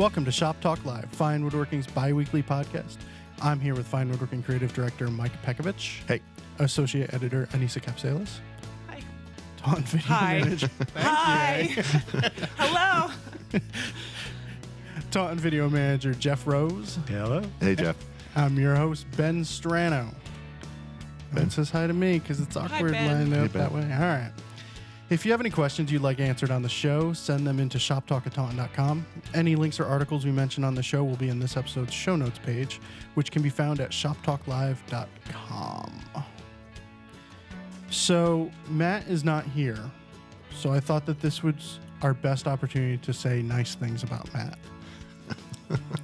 Welcome to Shop Talk Live, Fine Woodworking's bi-weekly podcast. I'm here with Fine Woodworking Creative Director Mike Pekovich. Hey. Associate Editor Anissa Capsalis. Hi. Taunt Video Hi. Manager. Hi. Hello. Taunt Video Manager Jeff Rose. Hello. Hey, Jeff. I'm your host, Ben Strano. Ben says hi to me because it's awkward Ben. lined Hey, up Ben. that way. All right. If you have any questions you'd like answered on the show, send them into shoptalkathon.com. Any links or articles we mention on the show will be in this episode's show notes page, which can be found at shoptalklive.com. So, Matt is not here, so I thought that this was our best opportunity to say nice things about Matt.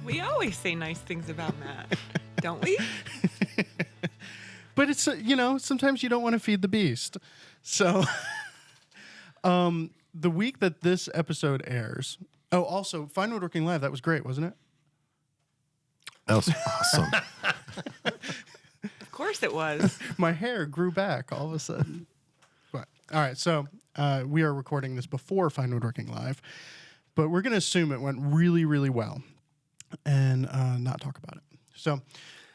We always say nice things about Matt, don't we? But it's, sometimes you don't want to feed the beast. So... the week that this episode airs. Oh, also, Fine Woodworking Live. That was great, wasn't it? That was awesome. Of course it was. My hair grew back all of a sudden. But all right, so we are recording this before Fine Woodworking Live, but we're going to assume it went really, really well and not talk about it. So,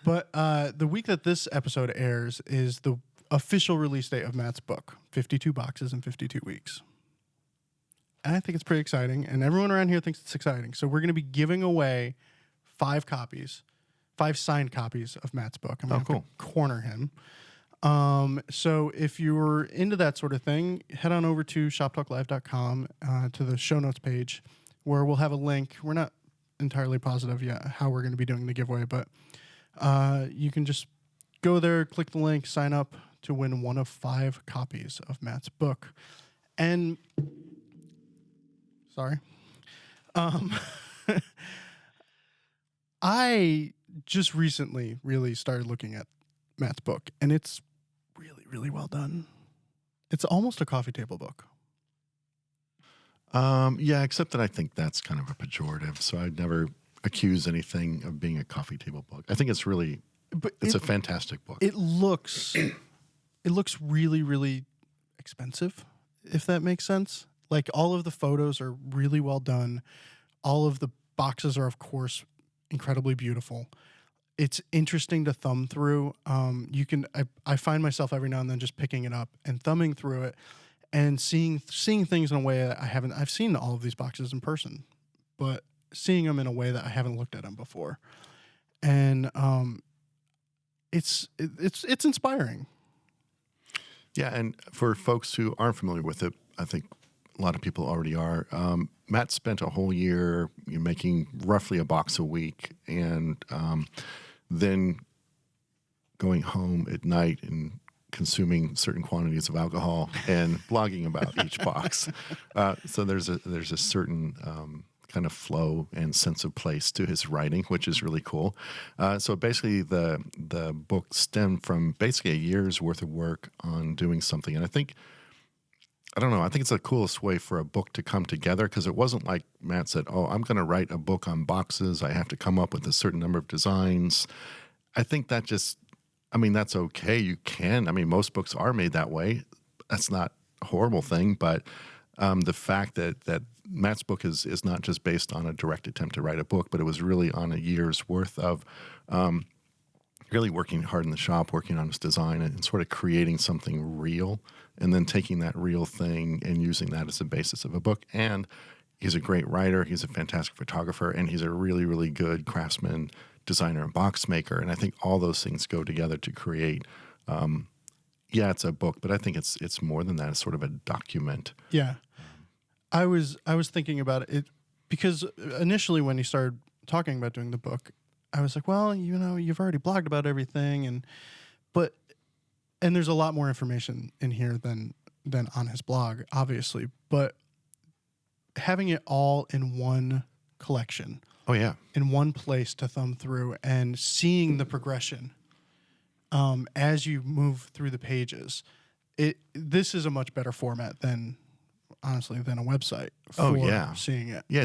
but the week that this episode airs is the official release date of Matt's book, 52 Boxes in 52 Weeks. And I think it's pretty exciting, and everyone around here thinks it's exciting. So we're going to be giving away 5 signed copies of Matt's book. I'm going to corner him. So if you're into that sort of thing, head on over to shoptalklive.com to the show notes page where we'll have a link. We're not entirely positive yet how we're going to be doing the giveaway, but you can just go there, click the link, sign up to win one of 5 copies of Matt's book. And sorry. I just recently really started looking at Matt's book, and it's really, really well done. It's almost a coffee table book. Yeah, except that I think that's kind of a pejorative, so I'd never accuse anything of being a coffee table book. I think it's really... But it's a fantastic book. It looks really, really expensive, if that makes sense. Like, all of the photos are really well done. All of the boxes are, of course, incredibly beautiful. It's interesting to thumb through. I find myself every now and then just picking it up and thumbing through it and seeing things in a way that I've seen all of these boxes in person, but seeing them in a way that I haven't looked at them before. And, it's inspiring. Yeah, and for folks who aren't familiar with it, I think a lot of people already are. Matt spent a whole year making roughly a box a week, and then going home at night and consuming certain quantities of alcohol and blogging about each box. So there's a certain kind of flow and sense of place to his writing, which is really cool. So basically the book stemmed from basically a year's worth of work on doing something. And I think it's the coolest way for a book to come together, because it wasn't like Matt said, oh, I'm going to write a book on boxes. I have to come up with a certain number of designs. I think that's okay. You can. Most books are made that way. That's not a horrible thing, but the fact that Matt's book is not just based on a direct attempt to write a book, but it was really on a year's worth of really working hard in the shop, working on his design and sort of creating something real, and then taking that real thing and using that as the basis of a book. And he's a great writer. He's a fantastic photographer, and he's a really, really good craftsman, designer, and box maker. And I think all those things go together to create it's a book, but I think it's more than that. It's sort of a document. Yeah. I was thinking about it because initially when he started talking about doing the book, I was like, well, you've already blogged about everything, and there's a lot more information in here than on his blog, obviously, but having it all in one collection. Oh yeah. In one place to thumb through and seeing the progression as you move through the pages. This is a much better format than a website for seeing it. Yeah,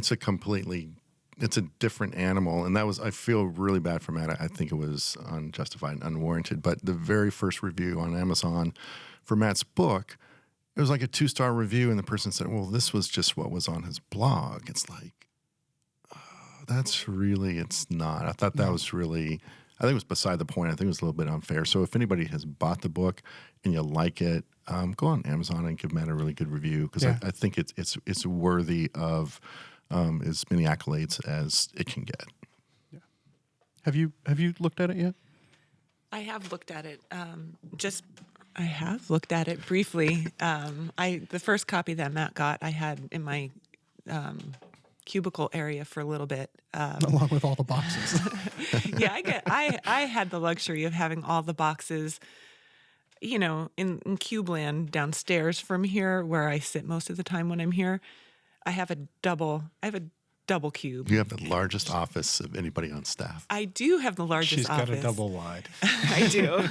it's a different animal. And I feel really bad for Matt. I think it was unjustified and unwarranted. But the very first review on Amazon for Matt's book, it was like a 2-star review. And the person said, well, this was just what was on his blog. It's like, That's really, it's not. I thought that was really, I think it was beside the point. I think it was a little bit unfair. So if anybody has bought the book and you like it, go on Amazon and give Matt a really good review, because I think it's worthy of as many accolades as it can get. Yeah. Have you looked at it yet? I have looked at it. I have looked at it briefly. The first copy that Matt got, I had in my cubicle area for a little bit. Along with all the boxes. Yeah, I had the luxury of having all the boxes, in cube land downstairs from here, where I sit most of the time when I'm here. I have a double cube. You have the largest office of anybody on staff. I do have the largest office. She's got a double wide. I do.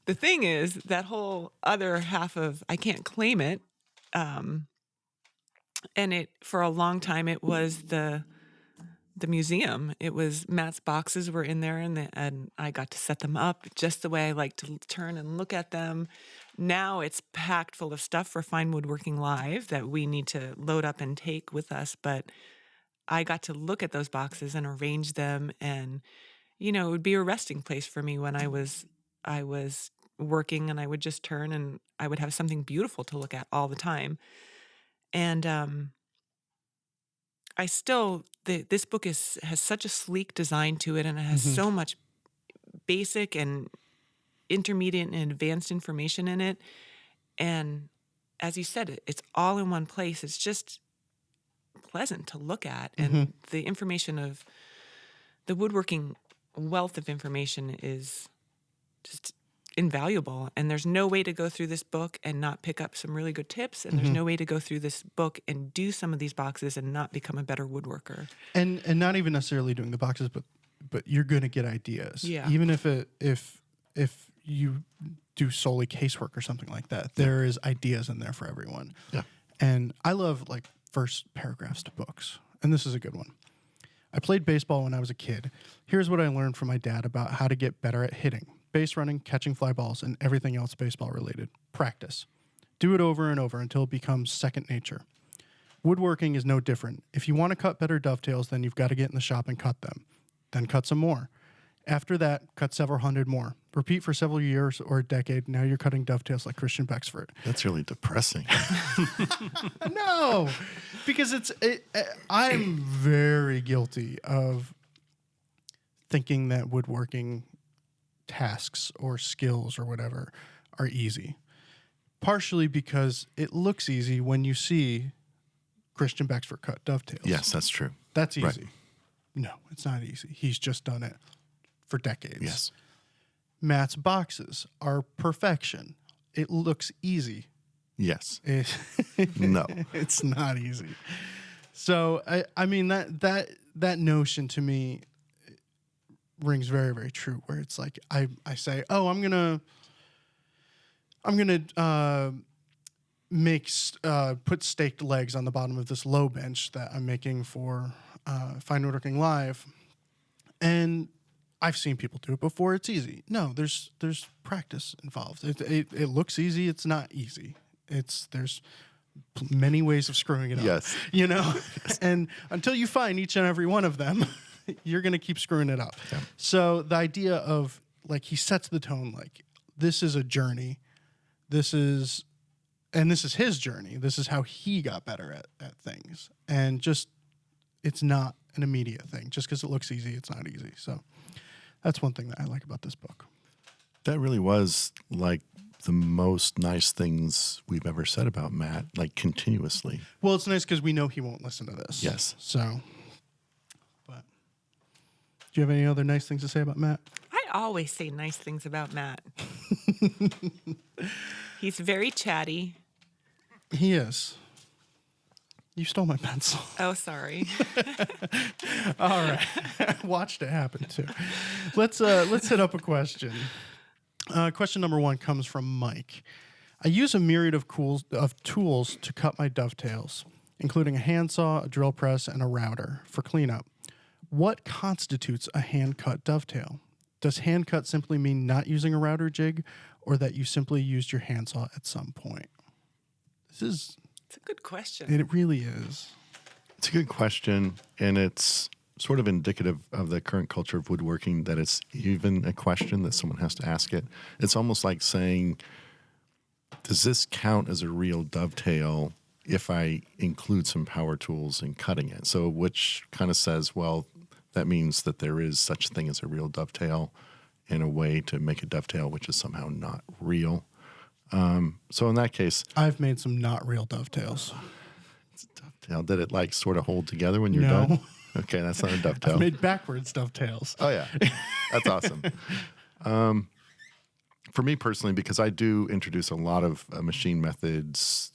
The thing is, that whole other half of, I can't claim it. And it, for a long time, it was the museum. It was Matt's boxes were in there, and I got to set them up just the way I like to turn and look at them. Now it's packed full of stuff for Fine Woodworking Live that we need to load up and take with us. But I got to look at those boxes and arrange them, and it would be a resting place for me when I was working, and I would just turn and I would have something beautiful to look at all the time. And this book has such a sleek design to it, and it has so much basic and intermediate and advanced information in it. And as you said, it's all in one place. It's just pleasant to look at. And the information of the woodworking wealth of information is just invaluable. And there's no way to go through this book and not pick up some really good tips. And there's no way to go through this book and do some of these boxes and not become a better woodworker. And not even necessarily doing the boxes, but you're going to get ideas. Yeah. Even if you do solely casework or something like that, there is ideas in there for everyone. Yeah. And I love like first paragraphs to books. And this is a good one. I played baseball when I was a kid. Here's what I learned from my dad about how to get better at hitting, base running, catching fly balls, and everything else baseball related. Practice. Do it over and over until it becomes second nature. Woodworking is no different. If you want to cut better dovetails, then you've got to get in the shop and cut them. Then cut some more. After that, cut several hundred more. Repeat for several years or a decade. Now you're cutting dovetails like Christian Becksvoort. That's really depressing. No, because I'm very guilty of thinking that woodworking tasks or skills or whatever are easy. Partially because it looks easy when you see Christian Becksvoort cut dovetails. Yes, that's true. That's easy. Right. No, it's not easy. He's just done it for decades. Yes. Matt's boxes are perfection. It looks easy. Yes. No, No. it's not easy. So I mean that notion to me rings very, very true. Where it's like I say, oh, I'm gonna put staked legs on the bottom of this low bench that I'm making for Fine Woodworking Live, and I've seen people do it before. It's easy. No, there's practice involved. It looks easy. It's not easy. There's many ways of screwing it up. Yes. And until you find each and every one of them, you're going to keep screwing it up. Yeah. So the idea of like he sets the tone like this is a journey. This is his journey. This is how he got better at things. And just it's not an immediate thing. Just because it looks easy, it's not easy. So that's one thing that I like about this book. That really was like the most nice things we've ever said about Matt, like continuously. Well, it's nice because we know he won't listen to this. Yes. So, but do you have any other nice things to say about Matt? I always say nice things about Matt. He's very chatty. He is. You stole my pencil. Oh, sorry. All right. Watched it happen too. Let's hit up a question. Question number 1 comes from Mike. I use a myriad of tools to cut my dovetails, including a handsaw, a drill press, and a router for cleanup. What constitutes a hand-cut dovetail? Does hand cut simply mean not using a router jig, or that you simply used your handsaw at some point? It's a good question. It really is. It's a good question, and it's sort of indicative of the current culture of woodworking that it's even a question that someone has to ask it. It's almost like saying, does this count as a real dovetail if I include some power tools in cutting it? So which kind of says, well, that means that there is such a thing as a real dovetail in a way to make a dovetail, which is somehow not real. So in that case, I've made some not real dovetails. it's a dovetail. Did it like sort of hold together when you're No. done? Okay, that's not a dovetail. I've made backwards dovetails. Oh yeah, that's awesome. For me personally, because I do introduce a lot of machine methods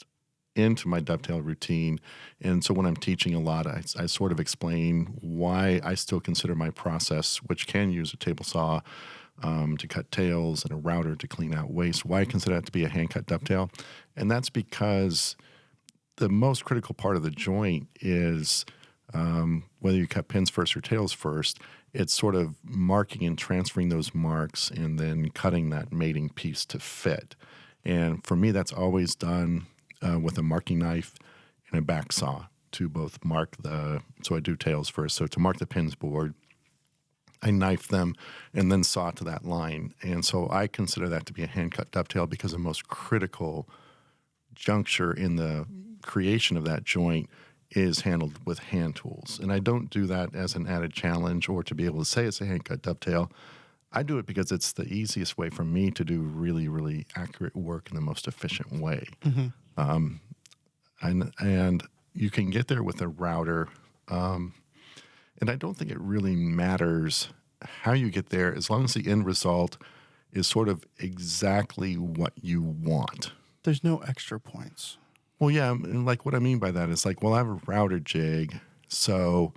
into my dovetail routine, and so when I'm teaching a lot, I sort of explain why I still consider my process, which can use a table saw to cut tails and a router to clean out waste, why I consider that to be a hand-cut dovetail. And that's because the most critical part of the joint is whether you cut pins first or tails first, it's sort of marking and transferring those marks and then cutting that mating piece to fit. And for me, that's always done with a marking knife and a back saw to both mark so I do tails first. So to mark the pins board, I knife them and then saw to that line. And so I consider that to be a hand-cut dovetail because the most critical juncture in the creation of that joint is handled with hand tools. And I don't do that as an added challenge or to be able to say it's a hand-cut dovetail. I do it because it's the easiest way for me to do really, really accurate work in the most efficient way. Mm-hmm. And you can get there with a router. And I don't think it really matters how you get there as long as the end result is sort of exactly what you want. There's no extra points. Well, yeah, and like what I mean by that is like, well, I have a router jig, and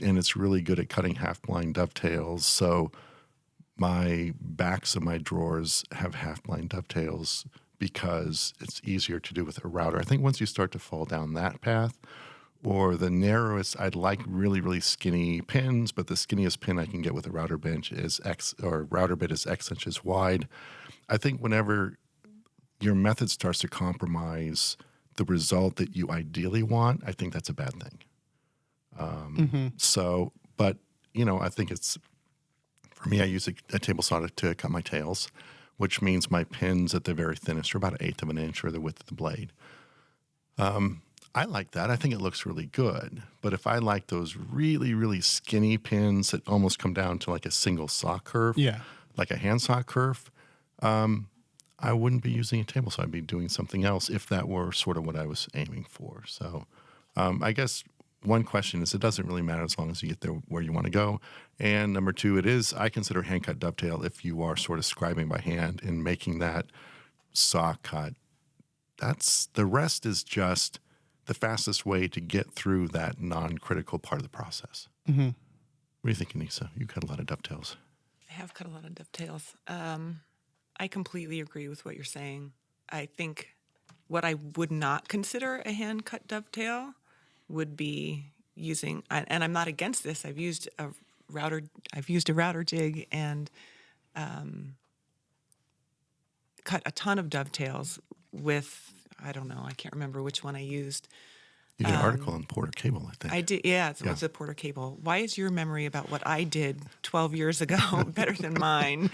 it's really good at cutting half-blind dovetails, so my backs of my drawers have half-blind dovetails because it's easier to do with a router. I think once you start to fall down that path, or the narrowest, I'd like really, really skinny pins, but the skinniest pin I can get with a router bench is router bit is X inches wide. I think whenever your method starts to compromise the result that you ideally want, I think that's a bad thing. So, but, I think for me, I use a table saw to cut my tails, which means my pins at the very thinnest are about 1/8 of an inch or the width of the blade. I like that. I think it looks really good. But if I like those really, really skinny pins that almost come down to like a single saw curve, like a hand saw curve, I wouldn't be using a table saw. I'd be doing something else if that were sort of what I was aiming for. So I guess one question is it doesn't really matter as long as you get there where you want to go. And number two, I consider hand-cut dovetail if you are sort of scribing by hand and making that saw cut. The rest is just the fastest way to get through that non-critical part of the process. Mm-hmm. What do you think, Anissa? You cut a lot of dovetails. I have cut a lot of dovetails. I completely agree with what you're saying. I think what I would not consider a hand-cut dovetail would be using, and I'm not against this. I've used a router jig and cut a ton of dovetails with, I don't know, I can't remember which one I used. You did an article on Porter Cable, I think. I did, yeah, it was a Porter Cable. Why is your memory about what I did 12 years ago better than mine?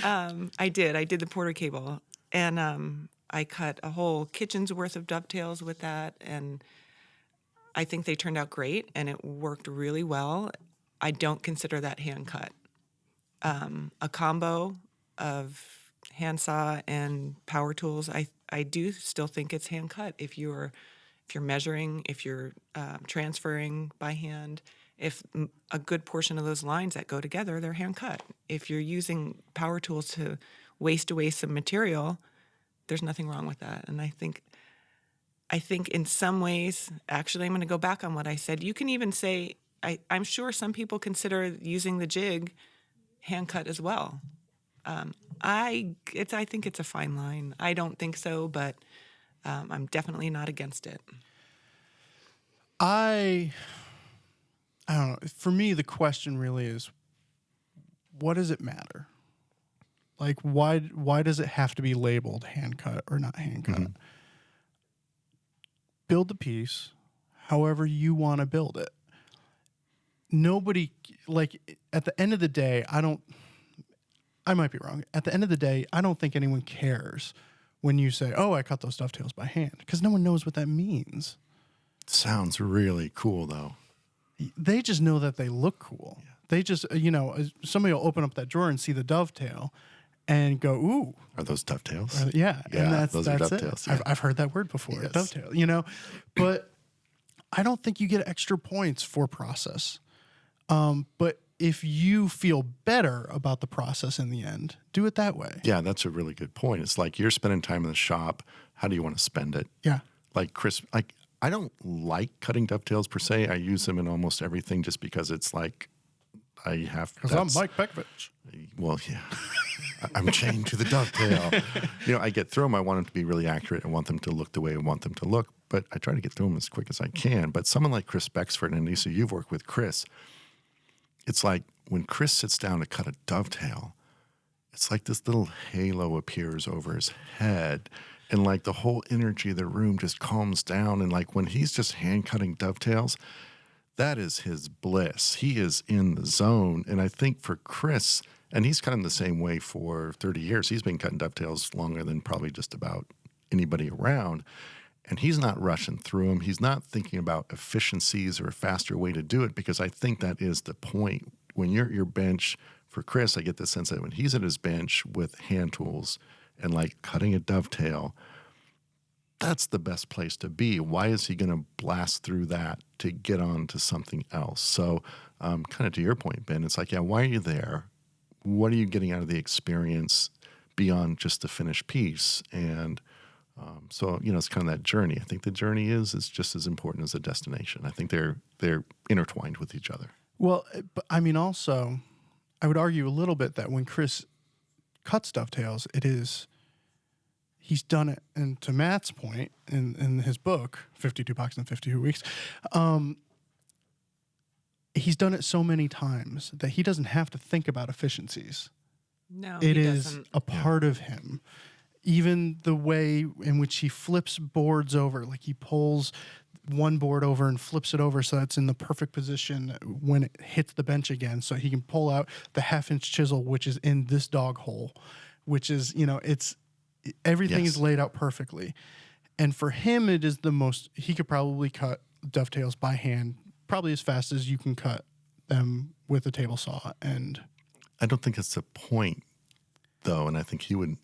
I did the Porter Cable, and I cut a whole kitchen's worth of dovetails with that, and I think they turned out great, and it worked really well. I don't consider that hand cut. A combo of handsaw and power tools, I do still think it's hand cut if you're measuring, if you're transferring by hand. If a good portion of those lines that go together, they're hand cut. If you're using power tools to waste away some material, there's nothing wrong with that. And I think in some ways, actually, I'm going to go back on what I said. You can even say, I'm sure some people consider using the jig hand cut as well. I think it's a fine line. I don't think so, but I'm definitely not against it. I don't know. For me, the question really is, what does it matter? Like, why does it have to be labeled hand cut or not hand cut? Mm-hmm. Build the piece however you want to build it. nobody, like, at the end of the day, I might be wrong. At the end of the day, I don't think anyone cares when you say, oh, I cut those dovetails by hand, because no one knows what that means. Sounds really cool, though. They just know that they look cool. Yeah. They just, somebody will open up that drawer and see the dovetail and go, ooh. Are those dovetails? Yeah. And those are dovetails. Yeah. I've heard that word before, yes. Dovetail, But I don't think you get extra points for process. But if you feel better about the process in the end, do it that way. Yeah, that's a really good point. It's like you're spending time in the shop. How do you want to spend it? Yeah. Like Chris, I don't like cutting dovetails per se. I use them in almost everything just because it's like I have. Because I'm Mike Pekovich. Well, yeah. I'm chained to the dovetail. I get through them. I want them to be really accurate. I want them to look the way I want them to look. But I try to get through them as quick as I can. But someone like Chris Becksvoort and Anissa, you've worked with Chris. It's like when Chris sits down to cut a dovetail, it's like this little halo appears over his head. And like the whole energy of the room just calms down. And like when he's just hand cutting dovetails, that is his bliss. He is in the zone. And I think for Chris, and he's kind of the same way for 30 years. He's been cutting dovetails longer than probably just about anybody around. And he's not rushing through them. He's not thinking about efficiencies or a faster way to do it, because I think that is the point. When you're at your bench, for Chris, I get the sense that when he's at his bench with hand tools and like cutting a dovetail, that's the best place to be. Why is he going to blast through that to get on to something else? So kind of to your point, Ben, it's like, yeah, why are you there? What are you getting out of the experience beyond just the finished piece? And so, it's kind of that journey. I think the journey is just as important as the destination. I think they're intertwined with each other. Well, but I mean, also, I would argue a little bit that when Chris cuts dovetails, he's done it. And to Matt's point in his book, 52 Boxes in 52 Weeks, he's done it so many times that he doesn't have to think about efficiencies. No, it is a part of him. Even the way in which he flips boards over, like he pulls one board over and flips it over so that's in the perfect position when it hits the bench again, so he can pull out the 1/2-inch chisel, which is in this dog hole, which is, it's everything is laid out perfectly. And for him, it is the most, he could probably cut dovetails by hand, probably as fast as you can cut them with a table saw. And I don't think it's the point, though, and I think he would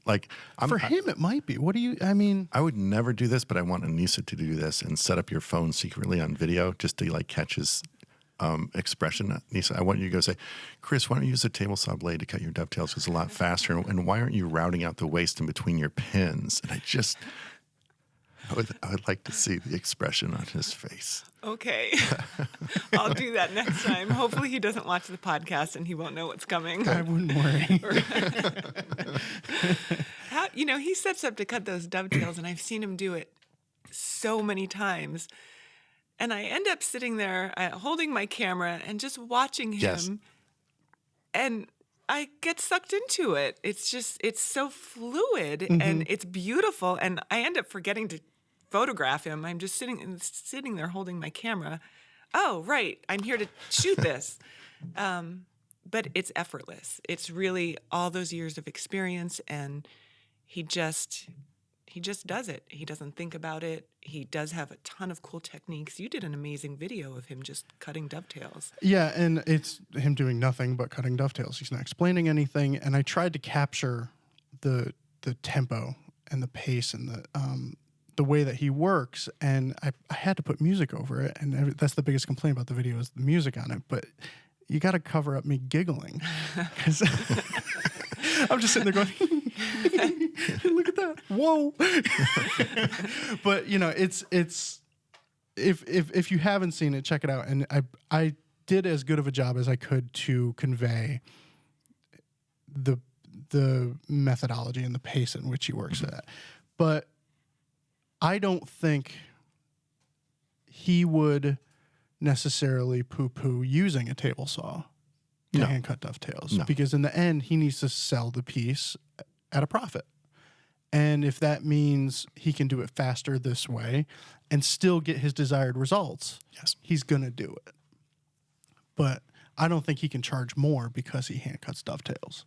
for him it might be. I would never do this, but I want Anissa to do this and set up your phone secretly on video just to catch his expression. Anissa, I want you to go say, Chris, why don't you use a table saw blade to cut your dovetails? It's a lot faster, and why aren't you routing out the waste in between your pins? And I would like to see the expression on his face. Okay. I'll do that next time. Hopefully he doesn't watch the podcast and he won't know what's coming. I wouldn't worry. He sets up to cut those dovetails, and I've seen him do it so many times. And I end up sitting there holding my camera and just watching him. Yes. And I get sucked into it. It's so fluid and it's beautiful. And I end up forgetting to photograph him. I'm just sitting there holding my camera. Oh, right. I'm here to shoot this. But it's effortless. It's really all those years of experience, and he just does it. He doesn't think about it. He does have a ton of cool techniques. You did an amazing video of him just cutting dovetails. Yeah, and it's him doing nothing but cutting dovetails. He's not explaining anything. And I tried to capture the tempo and the pace and the way that he works. And I had to put music over it. And that's the biggest complaint about the video is the music on it. But you got to cover up me giggling. Because I'm just sitting there going, look at that. Whoa. But, it's if you haven't seen it, check it out. And I did as good of a job as I could to convey the methodology and the pace in which he works at. But I don't think he would necessarily poo-poo using a table saw to hand cut dovetails, because in the end he needs to sell the piece at a profit. And if that means he can do it faster this way and still get his desired results, he's going to do it. but I don't think he can charge more because he hand cuts dovetails.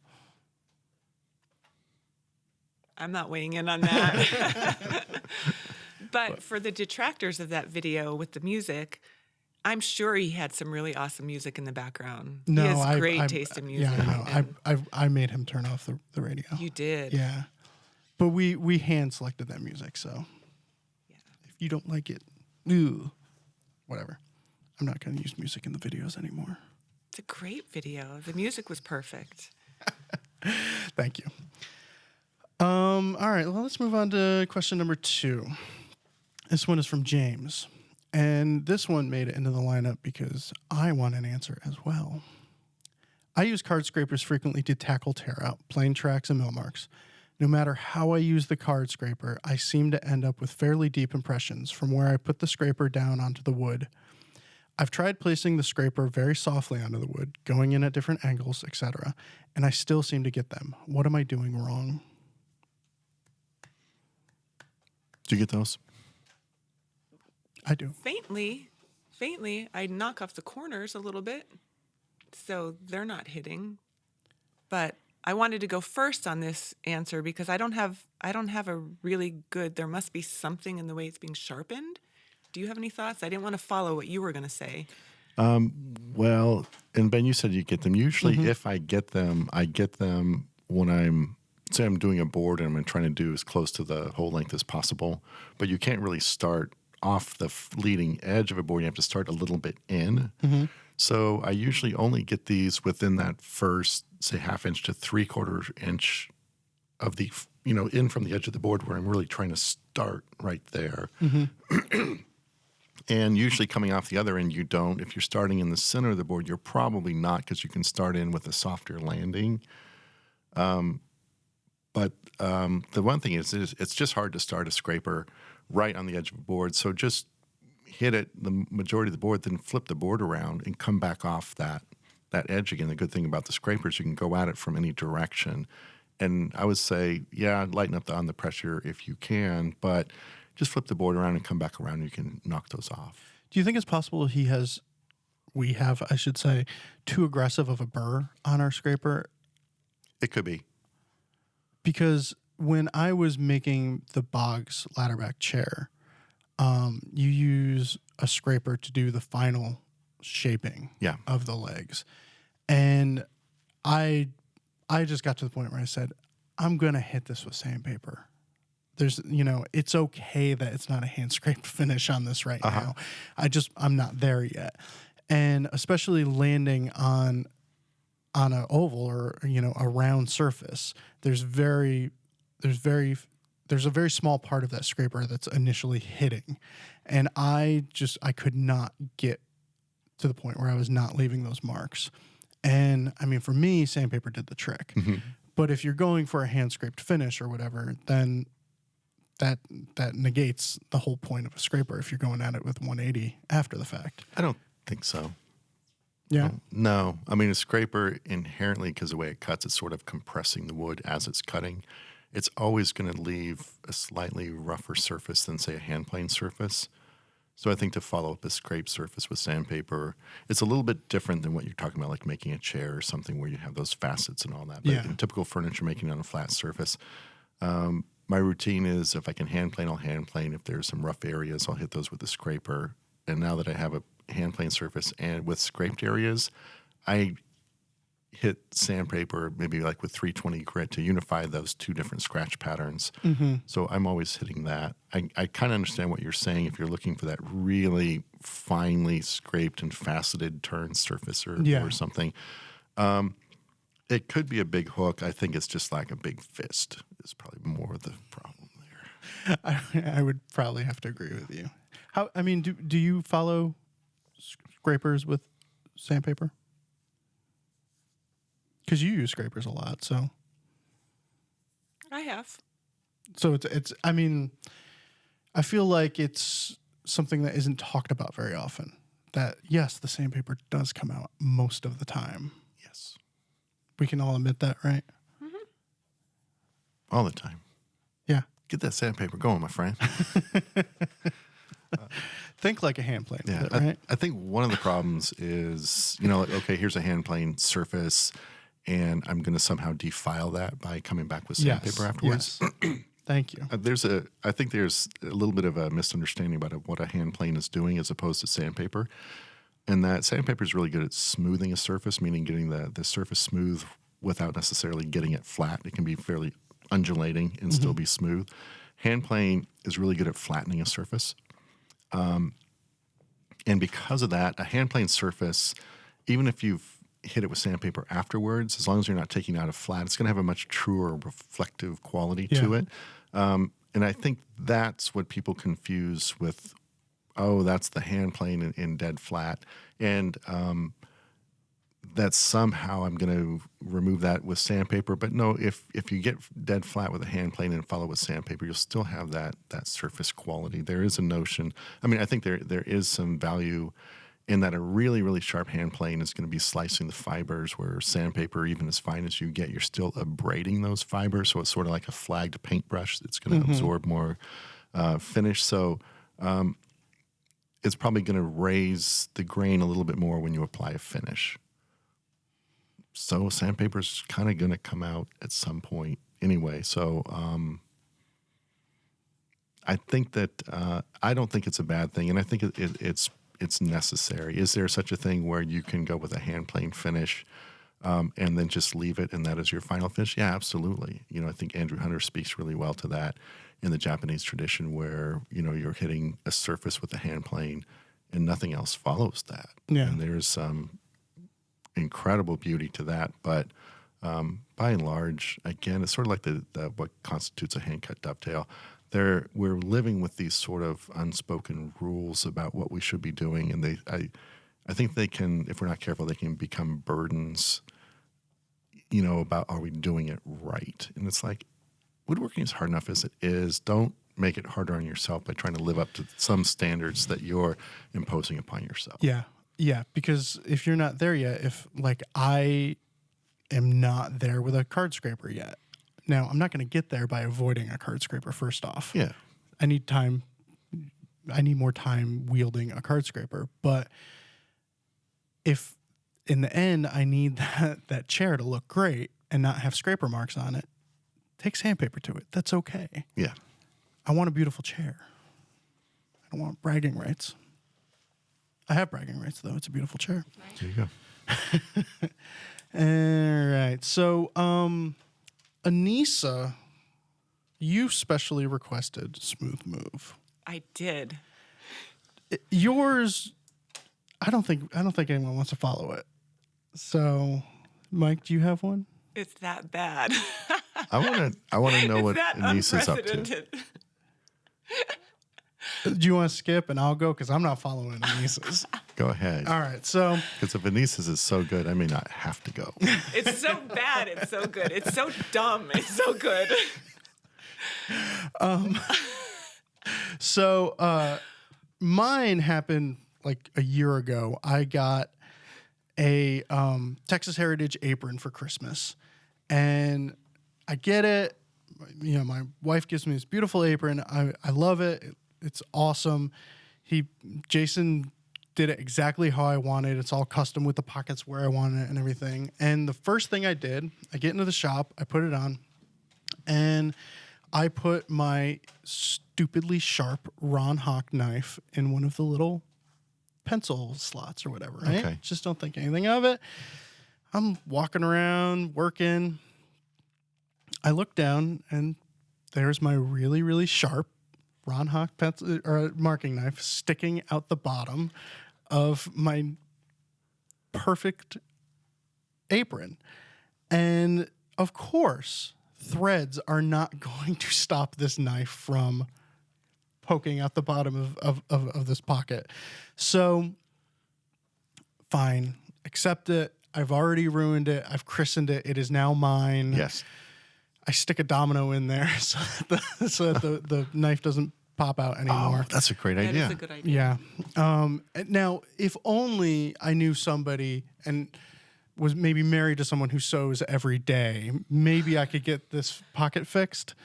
I'm not weighing in on that. But for the detractors of that video with the music, I'm sure he had some really awesome music in the background. No, he has great taste in music. Yeah, I know. I made him turn off the radio. You did. Yeah. But we hand selected that music, so Yeah. if you don't like it, ew, whatever. I'm not going to use music in the videos anymore. It's a great video. The music was perfect. Thank you. All right, well, let's move on to question number 2. This one is from James. And this one made it into the lineup because I want an answer as well. I use card scrapers frequently to tackle tear out, plane tracks, and mill marks. No matter how I use the card scraper, I seem to end up with fairly deep impressions from where I put the scraper down onto the wood. I've tried placing the scraper very softly onto the wood, going in at different angles, etc., and I still seem to get them. What am I doing wrong? Do you get those? I do. Faintly, I knock off the corners a little bit, so they're not hitting. But I wanted to go first on this answer because I don't have a really good. There must be something in the way it's being sharpened. Do you have any thoughts? I didn't want to follow what you were going to say. Well, and Ben, you said you get them. Usually, if I get them when I'm doing a board and I'm trying to do as close to the hole length as possible. But you can't really start off the leading edge of a board. You have to start a little bit in. So I usually only get these within that first, say, 1/2 inch to 3/4 inch of the, in from the edge of the board where I'm really trying to start right there. And usually coming off the other end, you don't. If you're starting in the center of the board, you're probably not because you can start in with a softer landing. But the one thing is it's just hard to start a scraper right on the edge of a board. So just hit it the majority of the board, then flip the board around and come back off that edge again. The good thing about the scrapers, you can go at it from any direction. And I would say, yeah, lighten up on the pressure if you can, but just flip the board around and come back around and you can knock those off. Do you think it's possible we have, I should say, too aggressive of a burr on our scraper? It could be. Because when I was making the Boggs ladderback chair, you use a scraper to do the final shaping of the legs. And I just got to the point where I said, I'm going to hit this with sandpaper. There's, it's okay that it's not a hand scraped finish on this right now. I'm not there yet. And especially landing on an oval or, a round surface, there's a very small part of that scraper that's initially hitting. And I could not get to the point where I was not leaving those marks. And I mean, for me, sandpaper did the trick. But if you're going for a hand scraped finish or whatever, then that negates the whole point of a scraper if you're going at it with 180 after the fact. I don't think so. Yeah. No. I mean, a scraper inherently, because the way it cuts, it's sort of compressing the wood as it's cutting. It's always going to leave a slightly rougher surface than, say, a hand plane surface. So I think to follow up a scraped surface with sandpaper, it's a little bit different than what you're talking about, like making a chair or something where you have those facets and all that. But in typical furniture making on a flat surface, my routine is if I can hand plane, I'll hand plane. If there's some rough areas, I'll hit those with a scraper. And now that I have a hand plane surface and with scraped areas, I hit sandpaper maybe like with 320 grit to unify those two different scratch patterns. So I'm always hitting that. I kind of understand what you're saying if you're looking for that really finely scraped and faceted turn surface or something. It could be a big hook. I think it's just like a big fist is probably more of the problem there. I would probably have to agree with you. Do you follow scrapers with sandpaper? Because you use scrapers a lot, so. I have. So it's. I mean, I feel like it's something that isn't talked about very often. That yes, the sandpaper does come out most of the time. Yes. We can all admit that, right? All the time. Yeah. Get that sandpaper going, my friend. Think like a hand plane. Yeah, with it, right? I think one of the problems is, you know, like, okay, here's a hand plane surface, and I'm going to somehow defile that by coming back with sandpaper afterwards. Yes. Thank you. I think there's a little bit of a misunderstanding about what a hand plane is doing as opposed to sandpaper, and that sandpaper is really good at smoothing a surface, meaning getting the surface smooth without necessarily getting it flat. It can be fairly undulating and still be smooth. Hand plane is really good at flattening a surface. And because of that, a hand plane surface, even if you've hit it with sandpaper afterwards, as long as you're not taking out a flat, it's going to have a much truer reflective quality to it. And I think that's what people confuse with, oh, that's the hand plane in dead flat. And that somehow I'm going to remove that with sandpaper. But no, if you get dead flat with a hand plane and follow with sandpaper, you'll still have that surface quality. There is a notion. I mean, I think there is some value in that a really, really sharp hand plane is going to be slicing the fibers, where sandpaper, even as fine as you get, you're still abrading those fibers. So it's sort of like a flagged paintbrush that's going to absorb more finish. So it's probably going to raise the grain a little bit more when you apply a finish. So sandpaper's kind of going to come out at some point anyway. So I think that I don't think it's a bad thing, and I think it's necessary. Is there such a thing where you can go with a hand plane finish and then just leave it, and that is your final finish? Yeah, absolutely. You know, I think Andrew Hunter speaks really well to that in the Japanese tradition, where, you know, you're hitting a surface with a hand plane and nothing else follows that. Yeah. And there's some incredible beauty to that, but by and large, again, it's sort of like the what constitutes a hand cut dovetail. We're living with these sort of unspoken rules about what we should be doing, and I think they can, if we're not careful, they can become burdens, you know, about, are we doing it right? And it's like, woodworking is hard enough as it is. Don't make it harder on yourself by trying to live up to some standards that you're imposing upon yourself. Yeah. Yeah. Because if you're not there yet, if like I am not there with a card scraper yet. Now, I'm not going to get there by avoiding a card scraper, first off. Yeah. I need time. I need more time wielding a card scraper. But if in the end I need that chair to look great and not have scraper marks on it, take sandpaper to it. That's okay. Yeah. I want a beautiful chair. I don't want bragging rights. I have bragging rights, though. It's a beautiful chair. There you go. All right. So, Anissa, you specially requested Smooth Move. I did. Yours, I don't think anyone wants to follow it. So, Mike, do you have one? It's that bad. I want to know what that Anissa's up to. unprecedented. Do you want to skip and I'll go? Because I'm not following Anissa's. Go ahead. All right. So, Because if Anissa's is so good, I may not have to go. It's so bad. It's so good. It's so dumb. It's so good. Mine happened like a year ago. I got a Texas Heritage apron for Christmas, and I get it. You know, my wife gives me this beautiful apron. I love it. It's awesome. Jason did it exactly how I wanted. It's all custom with the pockets where I wanted it and everything. And the first thing I did, I get into the shop, I put it on, and I put my stupidly sharp Ron Hawk knife in one of the little pencil slots or whatever, right? Okay. Just don't think anything of it. I'm walking around, working. I look down, and there's my really, really sharp Ron Hawk pencil or marking knife sticking out the bottom of my perfect apron. And of course, threads are not going to stop this knife from poking out the bottom of this pocket. So, fine, accept it. I've already ruined it. I've christened it. It is now mine. Yes. I stick a domino in there so that the knife doesn't pop out anymore. Oh, that's a great That idea. is a good idea. Yeah. Now, if only I knew somebody and was maybe married to someone who sews every day, maybe I could get this pocket fixed.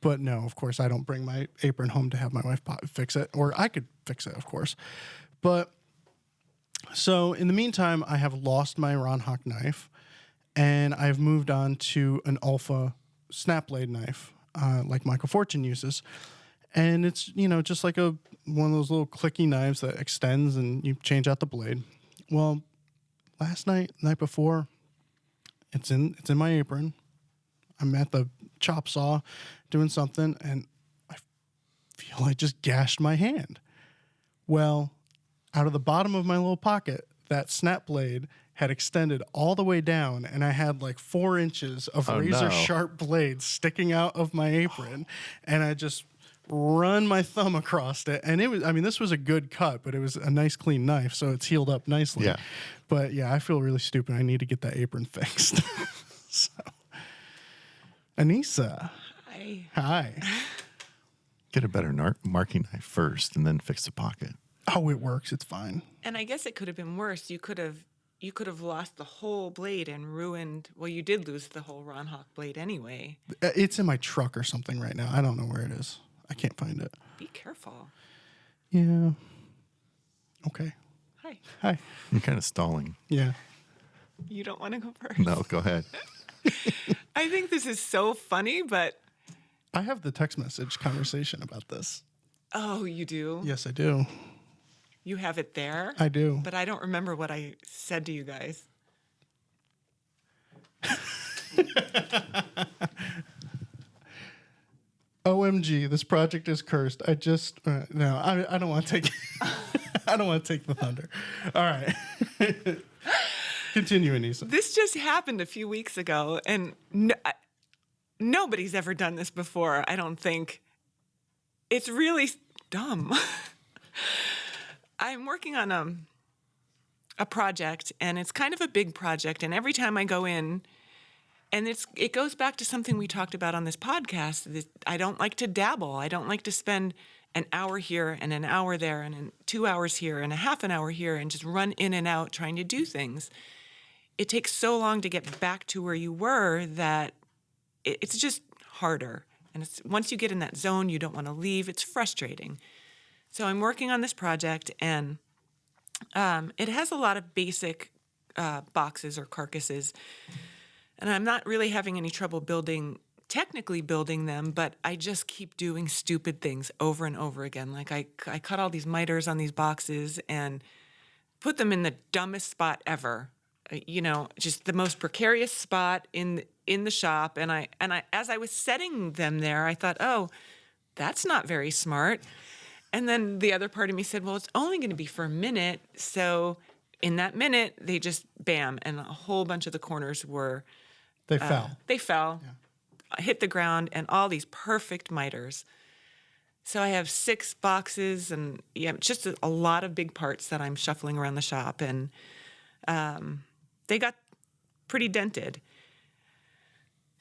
But no, of course, I don't bring my apron home to have my wife fix it, or I could fix it, of course. But so in the meantime, I have lost my Ron Hock knife, and I've moved on to an Alpha snap blade knife, like Michael Fortune uses. And it's, just like one of those little clicky knives that extends and you change out the blade. Well, night before, it's in my apron. I'm at the chop saw doing something, and I feel I just gashed my hand. Well, out of the bottom of my little pocket, that snap blade had extended all the way down, and I had like 4 inches of razor sharp blades sticking out of my apron, and I just run my thumb across it. And this was a good cut, but it was a nice clean knife, so it's healed up nicely. Yeah. But yeah, I feel really stupid. I need to get that apron fixed. So, Anissa. Hi. Get a better marking knife first and then fix the pocket. Oh, it works. It's fine. And I guess it could have been worse. You could have lost the whole blade and ruined. Well, you did lose the whole Ron Hock blade anyway. It's in my truck or something right now. I don't know where it is. I can't find it. Be careful. Yeah. Okay. Hi. You're kind of stalling. Yeah. You don't want to go first? No, go ahead. I think this is so funny, but... I have the text message conversation about this. Oh, you do? Yes, I do. You have it there? I do. But I don't remember what I said to you guys. OMG, this project is cursed. I just no, I don't want to take I don't want to take the thunder. All right. Continue, Anissa. This just happened a few weeks ago, and nobody's ever done this before, I don't think. It's really dumb. I'm working on a project, and it's kind of a big project, and every time I go in, and it goes back to something we talked about on this podcast, that I don't like to dabble. I don't like to spend an hour here and an hour there and 2 hours here and a half an hour here and just run in and out trying to do things. It takes so long to get back to where you were that it's just harder. And once you get in that zone, you don't want to leave. It's frustrating. So I'm working on this project, and it has a lot of basic boxes or carcasses. And I'm not really having any trouble technically building them, but I just keep doing stupid things over and over again. Like I cut all these miters on these boxes and put them in the dumbest spot ever. Just the most precarious spot in the shop. And I as I was setting them there, I thought, oh, that's not very smart. And then the other part of me said, well, it's only going to be for a minute. So in that minute, they just bam, and a whole bunch of the corners were They fell. They fell, Yeah. hit the ground, and all these perfect miters. So I have 6 boxes, and just a lot of big parts that I'm shuffling around the shop, and they got pretty dented.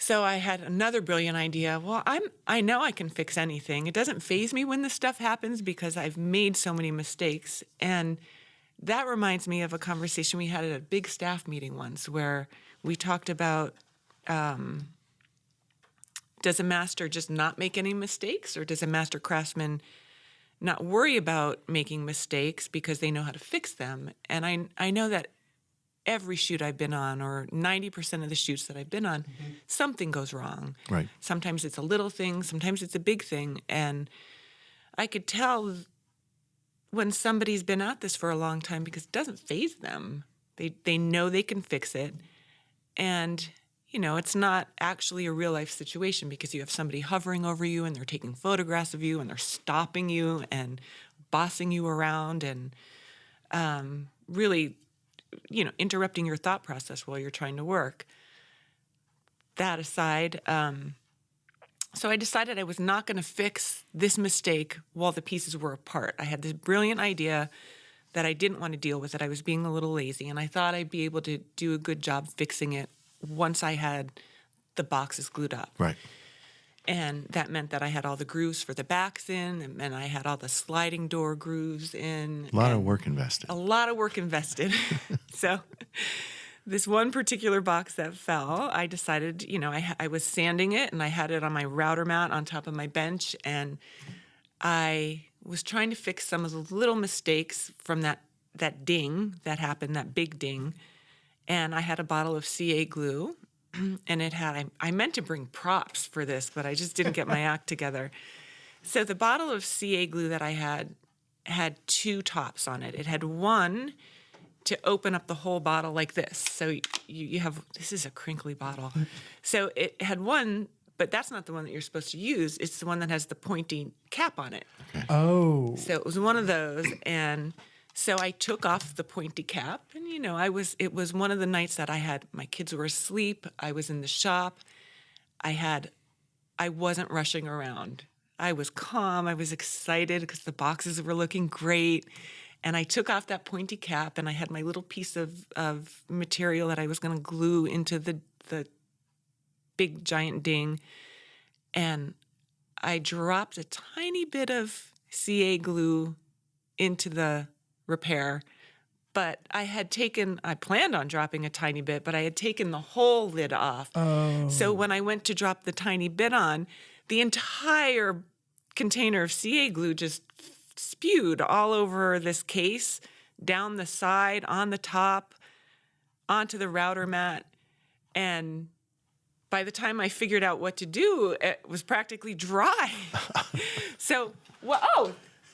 So I had another brilliant idea. Well, I know I can fix anything. It doesn't faze me when this stuff happens because I've made so many mistakes. And that reminds me of a conversation we had at a big staff meeting once where we talked about, does a master just not make any mistakes, or does a master craftsman not worry about making mistakes because they know how to fix them? And I know that every shoot I've been on, or 90% of the shoots that I've been on, something goes wrong. Right. Sometimes it's a little thing, sometimes it's a big thing. And I could tell when somebody's been at this for a long time because it doesn't faze them. They know they can fix it. And, it's not actually a real life situation because you have somebody hovering over you and they're taking photographs of you and they're stopping you and bossing you around and really, interrupting your thought process while you're trying to work. That aside, so I decided I was not going to fix this mistake while the pieces were apart. I had this brilliant idea that I didn't want to deal with it. I was being a little lazy, and I thought I'd be able to do a good job fixing it once I had the boxes glued up. Right. And that meant that I had all the grooves for the backs in, and I had all the sliding door grooves in. A lot of work invested. A lot of work invested. So this one particular box that fell, I decided, I was sanding it and I had it on my router mat on top of my bench, and I was trying to fix some of the little mistakes from that ding that happened, that big ding. And I had a bottle of CA glue, and I meant to bring props for this, but I just didn't get my act together. So the bottle of CA glue that I had two tops on it. It had one to open up the whole bottle like this. So you have, this is a crinkly bottle. So it had one, but that's not the one that you're supposed to use. It's the one that has the pointy cap on it. Okay. Oh. So it was one of those, and so I took off the pointy cap, and it was one of the nights that my kids were asleep. I was in the shop. I wasn't rushing around. I was calm. I was excited because the boxes were looking great. And I took off that pointy cap, and I had my little piece of material that I was going to glue into the big giant ding. And I dropped a tiny bit of CA glue into the repair. But I planned on dropping a tiny bit, but I had taken the whole lid off. Oh. So when I went to drop the tiny bit on, the entire container of CA glue just spewed all over this case, down the side, on the top, onto the router mat. And by the time I figured out what to do, it was practically dry. So,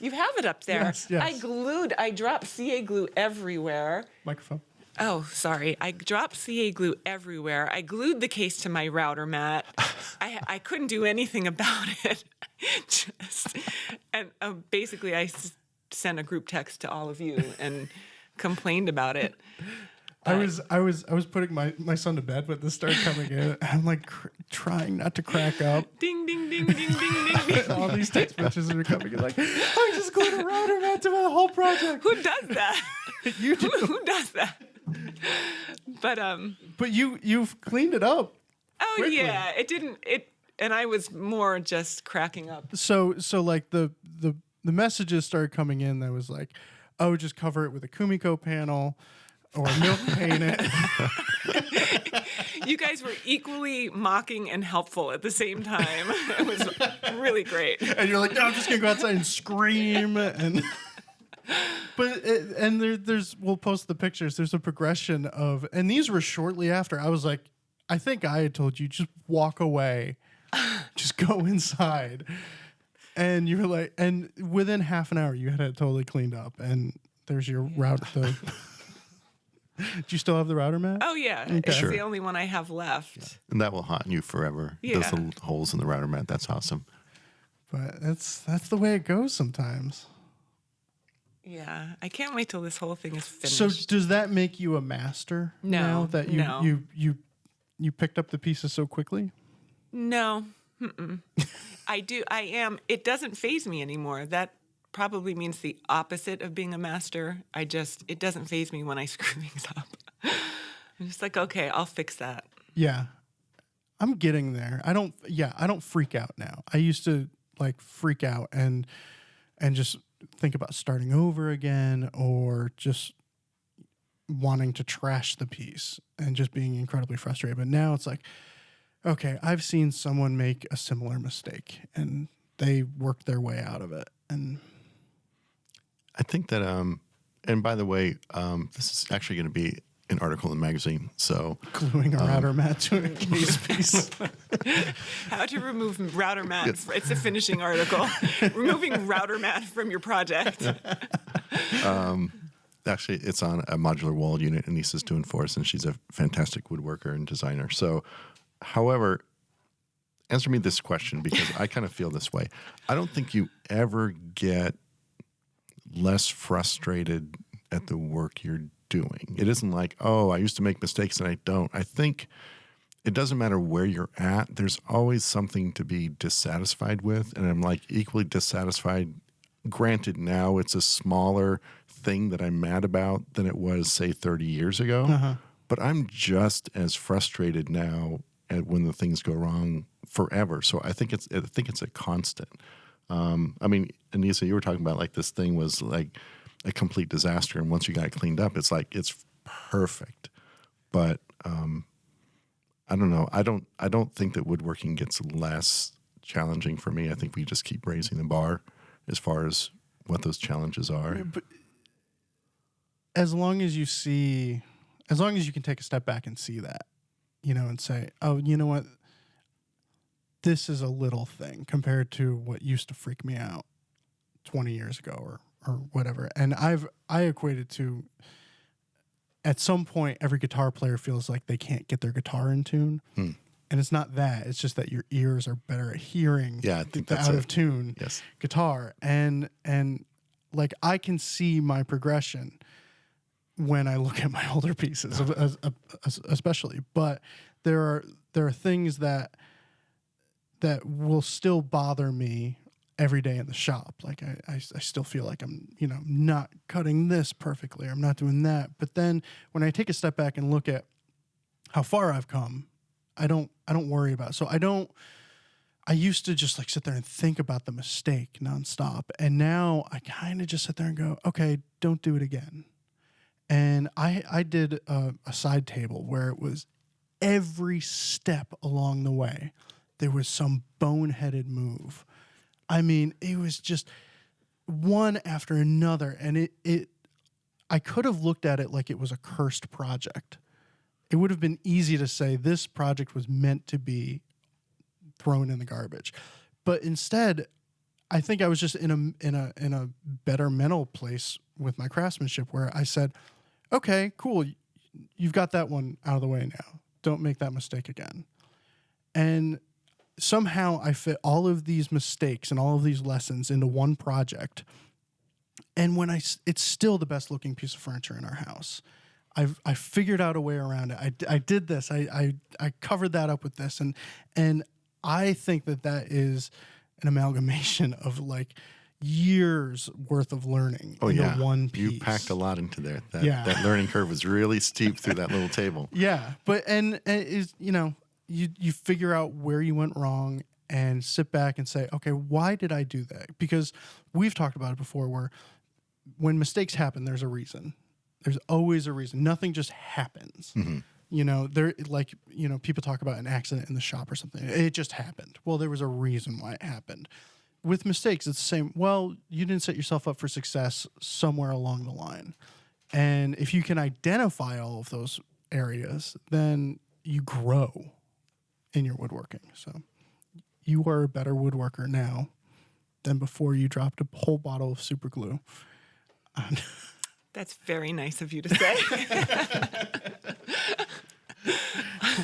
you have it up there. Yes. I dropped CA glue everywhere. Microphone. Oh, sorry. I dropped CA glue everywhere. I glued the case to my router mat. I couldn't do anything about it. Basically, I sent a group text to all of you and complained about it. I was putting my son to bed when this started coming in, and I'm like trying not to crack up. Ding, ding, ding, ding, ding, ding, ding. All these text messages are coming in like, I just glued a router mat to my whole project. Who does that? You do. Who does that? But you've cleaned it up. Oh quickly. yeah, it didn't. And I was more just cracking up. So like the messages started coming in that was like, oh, just cover it with a Kumiko panel or milk paint it. You guys were equally mocking and helpful at the same time. It was really great. And you're like, no, I'm just gonna go outside and scream and. But there's we'll post the pictures. There's a progression of, and these were shortly after. I was like, I think I had told you just walk away, just go inside, and you were like, and within half an hour you had it totally cleaned up, and there's your router. Do you still have the router mat? Oh yeah, Okay. it's Sure. the only one I have left. And that will haunt you forever. Yeah. Those little holes in the router mat. That's awesome. But that's the way it goes sometimes. Yeah, I can't wait till this whole thing is finished. So does that make you a master No, now that no. you picked up the pieces so quickly? No, I am. It doesn't faze me anymore. That probably means the opposite of being a master. It doesn't faze me when I screw things up. I'm just like, okay, I'll fix that. Yeah. I'm getting there. I don't freak out now. I used to like freak out and just think about starting over again or just wanting to trash the piece and just being incredibly frustrated. But now it's like, okay, I've seen someone make a similar mistake and they worked their way out of it. And I think that, and by the way, this is actually going to be an article in the magazine. So gluing a router mat to a case piece. How to remove router mat. Yes. It's a finishing article. Removing router mat from your project. Actually, it's on a modular wall unit Anissa's doing for us, and she's a fantastic woodworker and designer. So, however, answer me this question because I kind of feel this way. I don't think you ever get less frustrated at the work you're doing. It isn't like, oh, I used to make mistakes and I don't. I think it doesn't matter where you're at. There's always something to be dissatisfied with. And I'm like equally dissatisfied. Granted, now it's a smaller thing that I'm mad about than it was, say, 30 years ago. Uh-huh. But I'm just as frustrated now at when the things go wrong forever. So I think it's a constant. I mean, Anissa, you were talking about like this thing was like a complete disaster, and once you got it cleaned up, it's like it's perfect. but I don't know. I don't think that woodworking gets less challenging for me. I think we just keep raising the bar as far as what those challenges are. But as long as you can take a step back and see that, and say, oh, you know what? This is a little thing compared to what used to freak me out 20 years ago or whatever. And I equate it to, at some point, every guitar player feels like they can't get their guitar in tune. And it's not that. It's just that your ears are better at hearing I think the that's out of tune Yes. guitar. And like I can see my progression when I look at my older pieces, especially. But there are things that will still bother me every day in the shop. Like I still feel like I'm, not cutting this perfectly, or I'm not doing that. But then when I take a step back and look at how far I've come, I don't worry about it. So I used to just like sit there and think about the mistake nonstop. And now I kind of just sit there and go, okay, don't do it again. And I did a side table where it was every step along the way, there was some boneheaded move. I mean, it was just one after another. And I could have looked at it like it was a cursed project. It would have been easy to say this project was meant to be thrown in the garbage. But instead, I think I was just in a better mental place with my craftsmanship, where I said, okay, cool. You've got that one out of the way now. Don't make that mistake again. And somehow I fit all of these mistakes and all of these lessons into one project. And it's still the best looking piece of furniture in our house. I figured out a way around it. I did this. I covered that up with this. And I think that is an amalgamation of like years worth of learning into one piece. You packed a lot into there. That learning curve was really steep through that little table. Yeah. But and is you figure out where you went wrong and sit back and say, okay, why did I do that? Because we've talked about it before, where when mistakes happen, there's a reason. There's always a reason. Nothing just happens. Mm-hmm. People talk about an accident in the shop or something. It just happened. Well, there was a reason why it happened. With mistakes, it's the same. Well, you didn't set yourself up for success somewhere along the line. And if you can identify all of those areas, then you grow in your woodworking. So you are a better woodworker now than before you dropped a whole bottle of super glue. That's very nice of you to say.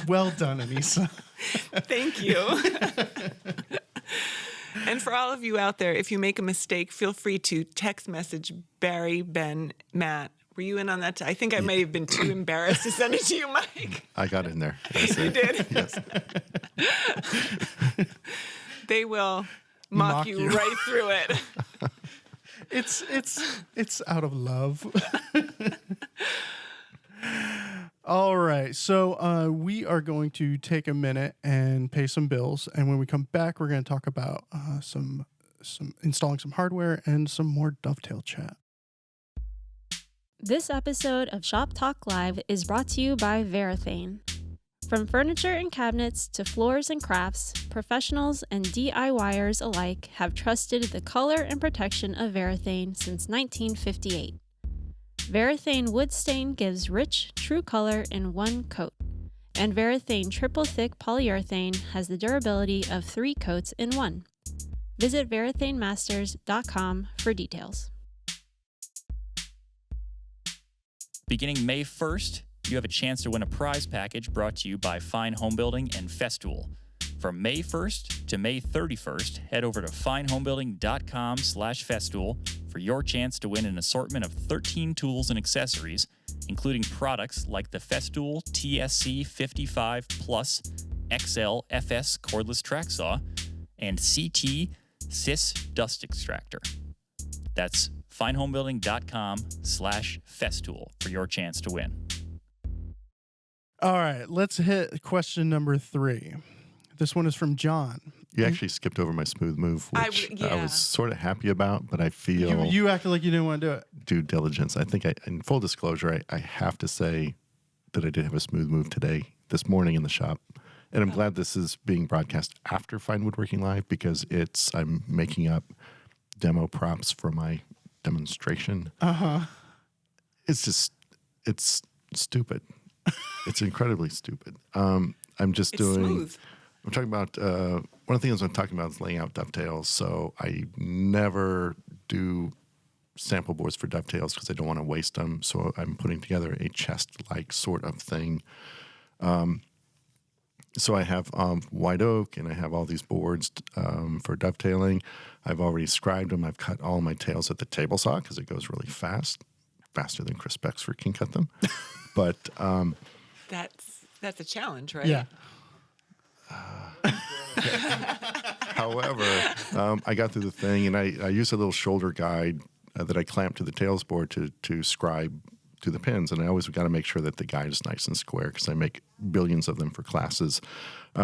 Well done, Anissa. Thank you. And for all of you out there, if you make a mistake, feel free to text message Barry, Ben, Matt. Were you in on that? I think I may have been too embarrassed to send it to you, Mike. I got in there. You did? Yes. They will mock you right through it. It's out of love. All right. So we are going to take a minute and pay some bills. And when we come back, we're going to talk about some installing some hardware and some more dovetail chat. This episode of Shop Talk Live is brought to you by Varathane. From furniture and cabinets to floors and crafts, professionals and DIYers alike have trusted the color and protection of Varathane since 1958. Varathane Wood Stain gives rich, true color in one coat, and Varathane Triple Thick Polyurethane has the durability of 3 coats in one. Visit varathanemasters.com for details. Beginning May 1st, you have a chance to win a prize package brought to you by Fine Home Building and Festool. From May 1st to May 31st, head over to finehomebuilding.com/Festool for your chance to win an assortment of 13 tools and accessories, including products like the Festool TSC 55 Plus XL FS cordless track saw and CT Sys dust extractor. That's finehomebuilding.com/Festool for your chance to win. All right, let's hit question number 3. This one is from John. You actually skipped over my smooth move, which I was sort of happy about, but I feel you acted like you didn't want to do it. Due diligence. I think, in full disclosure, I have to say that I did have a smooth move this morning in the shop. And I'm glad this is being broadcast after Fine Woodworking Live because I'm making up demo props for my demonstration. It's stupid. It's incredibly stupid. I'm just It's doing. smooth. I'm talking about one of the things I'm talking about is laying out dovetails. So I never do sample boards for dovetails because I don't want to waste them. So I'm putting together a chest-like sort of thing. So I have white oak and I have all these boards for dovetailing. I've already scribed them. I've cut all my tails at the table saw because it goes really fast, faster than Chris Becksvoort can cut them. But that's a challenge, right? Yeah. however, I got through the thing and I used a little shoulder guide that I clamped to the tails board to scribe to the pins. And I always got to make sure that the guide is nice and square because I make billions of them for classes.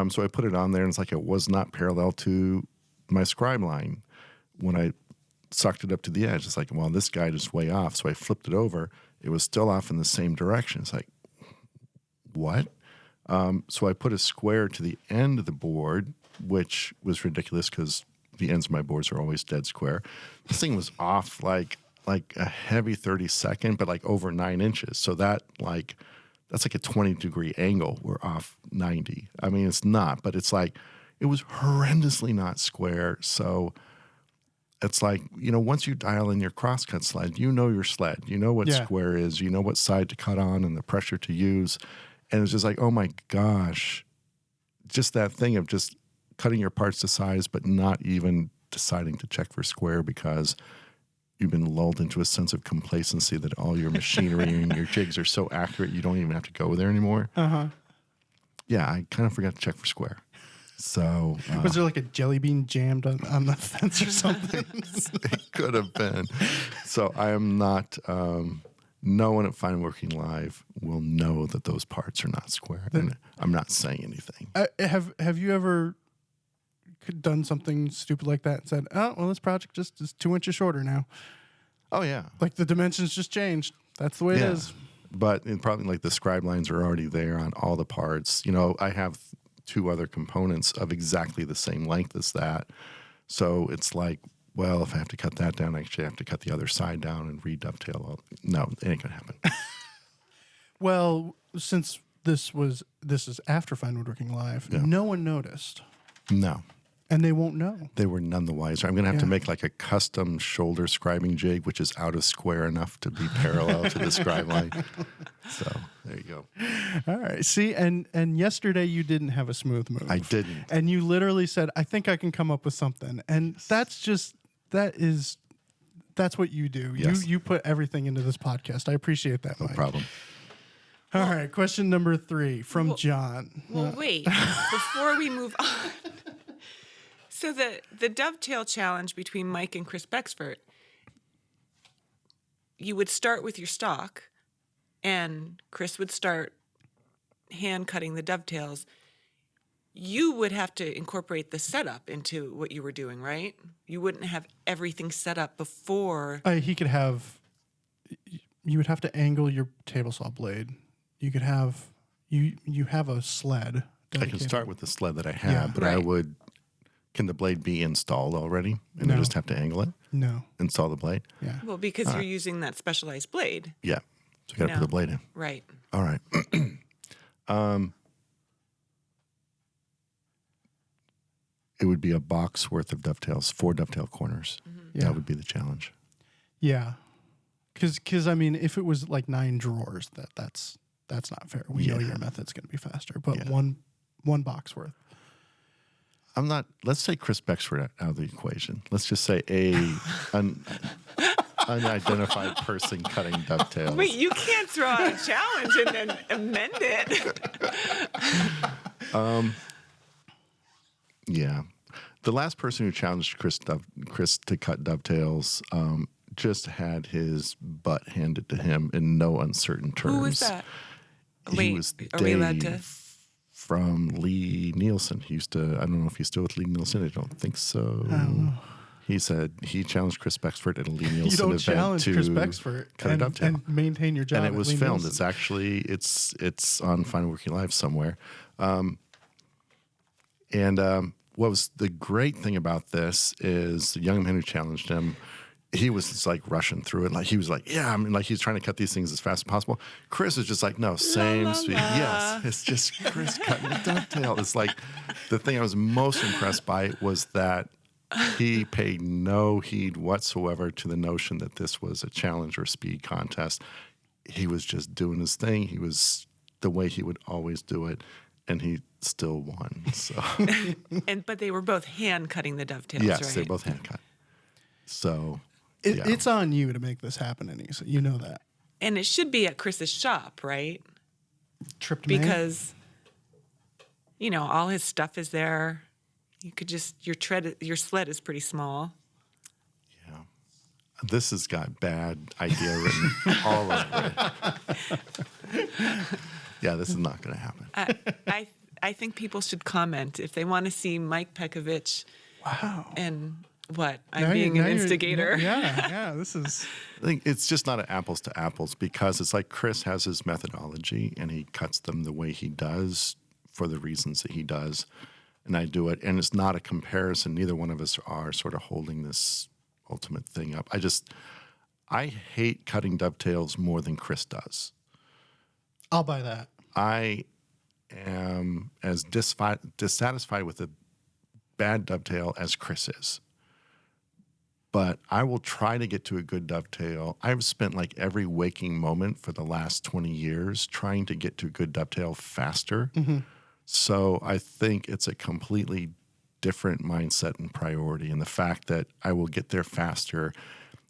So I put it on there and it's like it was not parallel to my scribe line. When I sucked it up to the edge, it's like, well, this guide is way off. So I flipped it over. It was still off in the same direction. It's like, what? So I put a square to the end of the board, which was ridiculous because the ends of my boards are always dead square. This thing was off like a heavy 32nd, but like over 9 inches. So that's like a 20-degree angle. We're off 90. I mean, it's not, but it's like it was horrendously not square. So it's like, once you dial in your crosscut sled, you know your sled. You know what square is. You know what side to cut on and the pressure to use. And it's just like, oh my gosh, just that thing of just cutting your parts to size, but not even deciding to check for square because you've been lulled into a sense of complacency that all your machinery and your jigs are so accurate you don't even have to go there anymore. Yeah, I kind of forgot to check for square. So was there like a jelly bean jammed on the fence or something? It could have been. So I am not. No one at Fine Working Live will know that those parts are not square, and I'm not saying anything. Have you ever done something stupid like that and said, "Oh, well, this project just is 2 inches shorter now"? Oh yeah, Like the dimensions just changed. That's the way it is. But probably like the scribe lines are already there on all the parts. I have 2 other components of exactly the same length as that. So it's like, well, if I have to cut that down, I actually have to cut the other side down and re-dovetail. Well, no, it ain't going to happen. Well, since this is after Fine Woodworking Live, no one noticed. No. And they won't know. They were none the wiser. I'm going to have to make like a custom shoulder scribing jig, which is out of square enough to be parallel to the scribe line. So there you go. All right. See, and yesterday you didn't have a smooth move. I didn't. And you literally said, I think I can come up with something. And that's what you do. Yes. You put everything into this podcast. I appreciate that, No Mike. problem. All right. Question number 3 from John. Well, wait. Before we move on. So the dovetail challenge between Mike and Chris Becksvoort, you would start with your stock, and Chris would start hand cutting the dovetails. You would have to incorporate the setup into what you were doing, right? You wouldn't have everything set up before. You would have to angle your table saw blade. You could have, you have a sled. I can start with the sled that I have, but I Right. would. Can the blade be installed already? And No. I just have to angle it? No. Install the blade? Yeah. Well, because you're using that specialized blade. Yeah. So you got to put No. the blade in. Right. All right. It would be a box worth of dovetails, 4 dovetail corners. Yeah. That would be the challenge. Yeah. Because I mean, if it was like 9 drawers, that's not fair. We know your method's going to be faster, but one box worth. I'm not. Let's say Chris Becksvoort out of the equation. Let's just say unidentified person cutting dovetails. Wait, you can't throw out a challenge and then amend it. Yeah, the last person who challenged Chris to cut dovetails just had his butt handed to him in no uncertain terms. Who was that? He Wait, was are we allowed to? Dave from Lee Nielsen. He used to. I don't know if he's still with Lee Nielsen. I don't think so. He said he challenged Chris Becksvoort at a Lee Nielsen You don't event challenge to Chris Becksvoort cut a dovetail. and maintain your job. And it at was Lee filmed. Nielsen. It's actually it's on Fine Working Live somewhere. What was the great thing about this is the young man who challenged him, he was just like rushing through it. Like he was like, yeah, I mean, like he's trying to cut these things as fast as possible. Chris is just like, no, same speed. Yes, it's just Chris cutting the dovetail. It's like the thing I was most impressed by was that he paid no heed whatsoever to the notion that this was a challenge or a speed contest. He was just doing his thing. He was the way he would always do it, and he still won. So, But they were both hand cutting the dovetails, yes, right? they're both hand cut. So yeah. It's on you to make this happen, Anissa. You know that. And it should be at Chris's shop, right? Tripped me. Because, all his stuff is there. You could just, your sled is pretty small. Yeah. This has got bad idea written all over it. Yeah, this is not going to happen. I think people should comment if they want to see Mike Pekovich. Wow. And what? I'm Now being you're- an now you're- instigator. Yeah, this is... I think it's just not an apples to apples because it's like Chris has his methodology and he cuts them the way he does for the reasons that he does. And I do it. And it's not a comparison. Neither one of us are sort of holding this ultimate thing up. I hate cutting dovetails more than Chris does. I'll buy that. I am as dissatisfied with a bad dovetail as Chris is. But I will try to get to a good dovetail. I've spent like every waking moment for the last 20 years trying to get to a good dovetail faster. Mm-hmm. So I think it's a completely different mindset and priority. And the fact that I will get there faster,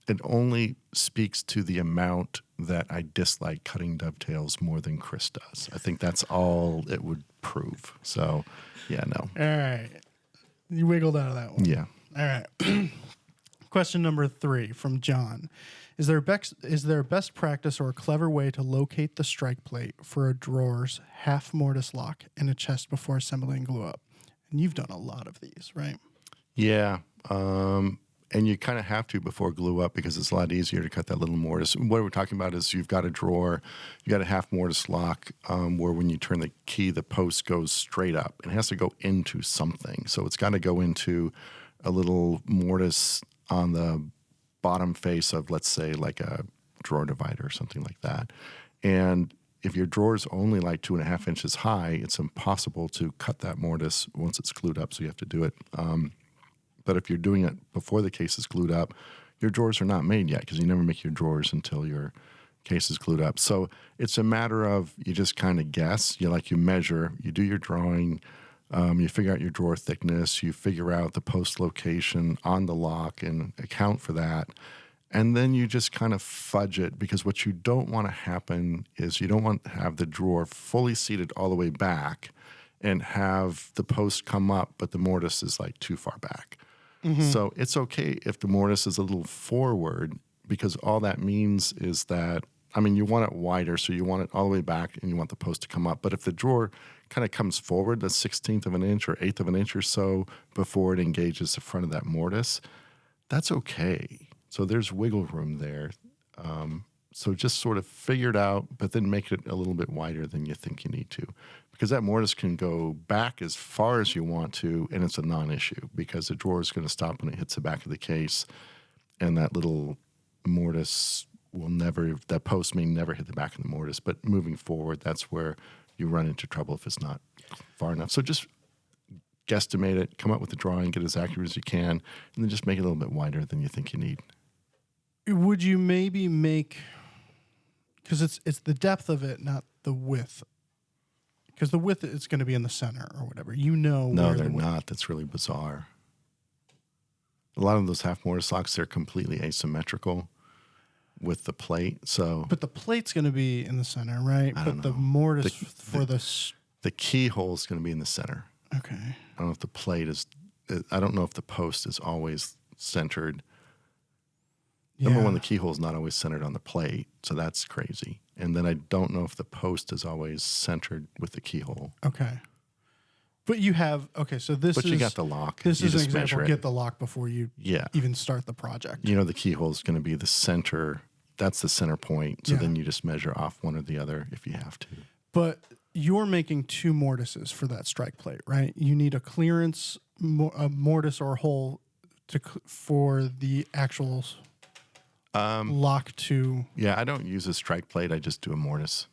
it only speaks to the amount that I dislike cutting dovetails more than Chris does. I think that's all it would prove. So, yeah, no. All right. You wiggled out of that one. Yeah. All right. Question number 3 from John. Is there a best practice or a clever way to locate the strike plate for a drawer's half-mortise lock in a chest before assembling glue up? And you've done a lot of these, right? Yeah. And you kind of have to before glue up because it's a lot easier to cut that little mortise. What we're talking about is you've got a drawer, you got a half mortise lock where when you turn the key, the post goes straight up. It has to go into something. So it's got to go into a little mortise on the bottom face of, let's say, like a drawer divider or something like that. And if your drawer is only like 2.5 inches high, it's impossible to cut that mortise once it's glued up. So you have to do it. But if you're doing it before the case is glued up, your drawers are not made yet because you never make your drawers until your case is glued up. So it's a matter of you just kind of guess. You measure, you do your drawing, you figure out your drawer thickness, you figure out the post location on the lock and account for that. And then you just kind of fudge it because what you don't want to happen is you don't want to have the drawer fully seated all the way back and have the post come up, but the mortise is like too far back. Mm-hmm. So it's okay if the mortise is a little forward because all that means is that, you want it wider, so you want it all the way back and you want the post to come up. But if the drawer kind of comes forward a 1/16 of an inch or 1/8 of an inch or so before it engages the front of that mortise, that's okay. So there's wiggle room there. So just sort of figure it out, but then make it a little bit wider than you think you need to. Because that mortise can go back as far as you want to, and it's a non-issue because the drawer is going to stop when it hits the back of the case, and that little mortise that post may never hit the back of the mortise. But moving forward, that's where you run into trouble if it's not far enough. So just guesstimate it, come up with the drawing, get as accurate as you can, and then just make it a little bit wider than you think you need. Would you maybe make, because it's the depth of it, not the width. Because the width is going to be in the center or whatever. No, where they're not. That's really bizarre. A lot of those half-mortise locks, they're completely asymmetrical with the plate. So, but the plate's going to be in the center, right? But the mortise the keyhole is going to be in the center. Okay. I don't know if the plate is. I don't know if the post is always centered. Number one, the keyhole is not always centered on the plate, so that's crazy. And then I don't know if the post is always centered with the keyhole. Okay. But you have, okay, so this But is... you got the lock. This You is an just example. measure it. Get the lock before you Yeah. even start the project. You know, the keyhole is going to be the center. That's the center point. So Yeah. then you just measure off one or the other if you have to. But you're making 2 mortises for that strike plate, right? You need a clearance, a mortise or hole for the actual lock to... Yeah, I don't use a strike plate. I just do a mortise.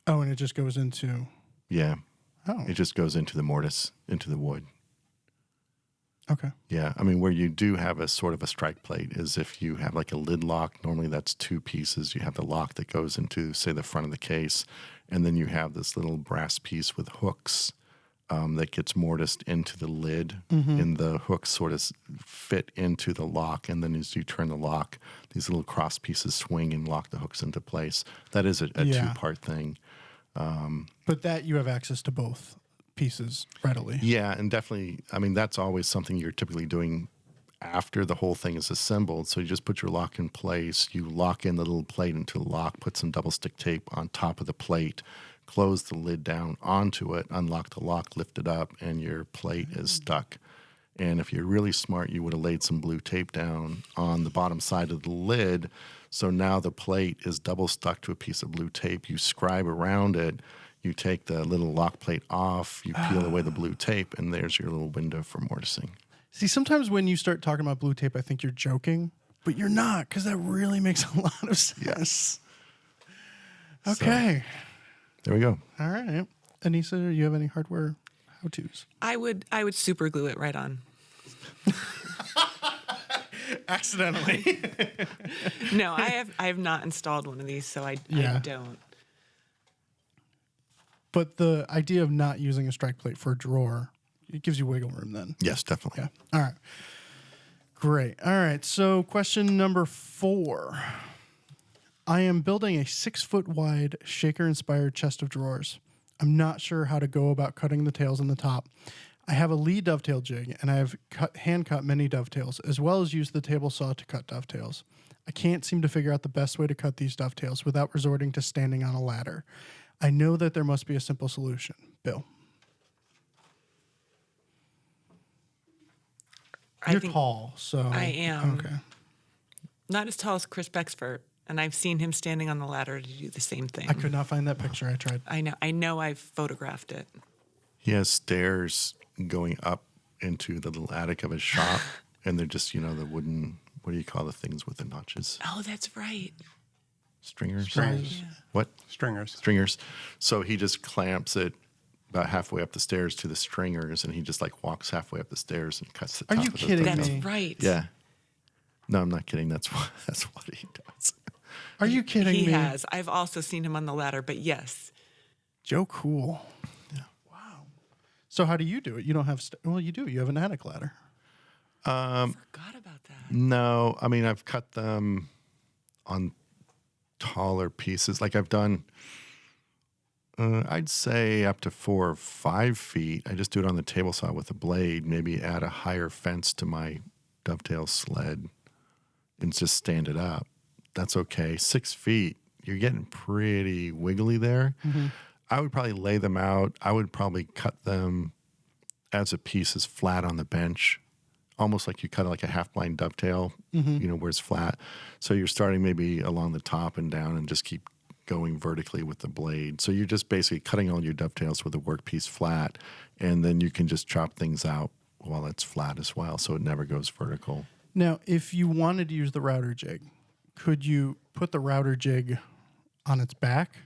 Oh, and it just goes into... Yeah. Oh, It just goes into the mortise, into the wood. okay. Yeah. I mean, where you do have a sort of a strike plate is if you have like a lid lock. Normally that's 2 pieces. You have the lock that goes into, say, the front of the case. And then you have this little brass piece with hooks that gets mortised into the lid. And the hooks sort of fit into the lock. And then as you turn the lock, these little cross pieces swing and lock the hooks into place. That is a Yeah. 2-part thing. But that you have access to both pieces readily. Yeah, and definitely, I mean, that's always something you're typically doing after the whole thing is assembled. So you just put your lock in place, you lock in the little plate into the lock, put some double stick tape on top of the plate, close the lid down onto it, unlock the lock, lift it up, and your plate is stuck. And if you're really smart, you would have laid some blue tape down on the bottom side of the lid. So now the plate is double stuck to a piece of blue tape. You scribe around it. You take the little lock plate off. You peel away the blue tape, and there's your little window for mortising. See, sometimes when you start talking about blue tape, I think you're joking, but you're not, because that really makes a lot of sense. Okay. There we go. All right. Anissa, do you have any hardware how-tos? I would super glue it right on. Accidentally. No, I have not installed one of these, so I don't. But the idea of not using a strike plate for a drawer, it gives you wiggle room then. Yes, definitely. Yeah. All right. Great. All right. So question number 4. I am building a 6-foot wide shaker-inspired chest of drawers. I'm not sure how to go about cutting the tails on the top. I have a Lee dovetail jig, and I have hand-cut many dovetails, as well as used the table saw to cut dovetails. I can't seem to figure out the best way to cut these dovetails without resorting to standing on a ladder. I know that there must be a simple solution. Bill. You're tall, so... I am. Okay. Not as tall as Chris Becksvoort, and I've seen him standing on the ladder to do the same thing. I could not find that picture. I tried. I know I've photographed it. He has stairs going up into the little attic of his shop, and they're just, the wooden, what do you call the things with the notches? Oh, that's right. Stringers? Stringers. What? Stringers. Stringers. So he just clamps it about halfway up the stairs to the stringers, and he just walks halfway up the stairs and cuts the Are top you of the kidding That's me? right. Yeah. No, I'm not kidding. That's what he does. Are you kidding He me? has. I've also seen him on the ladder, but yes. Joe Cool. Yeah. Wow. So how do you do it? You don't have... well, you do. You have an attic ladder. Forgot about that. No, I mean, I've cut them on taller pieces. Like I've done, I'd say up to 4 or 5 feet. I just do it on the table saw with a blade, maybe add a higher fence to my dovetail sled and just stand it up. That's okay. 6 feet, you're getting pretty wiggly there. Mm-hmm. I would probably lay them out. I would probably cut them as a piece is flat on the bench, almost like you cut like a half-blind dovetail, where it's flat. So you're starting maybe along the top and down and just keep going vertically with the blade. So you're just basically cutting all your dovetails with a workpiece flat, and then you can just chop things out while it's flat as well, so it never goes vertical. Now, if you wanted to use the router jig, could you put the router jig on its back,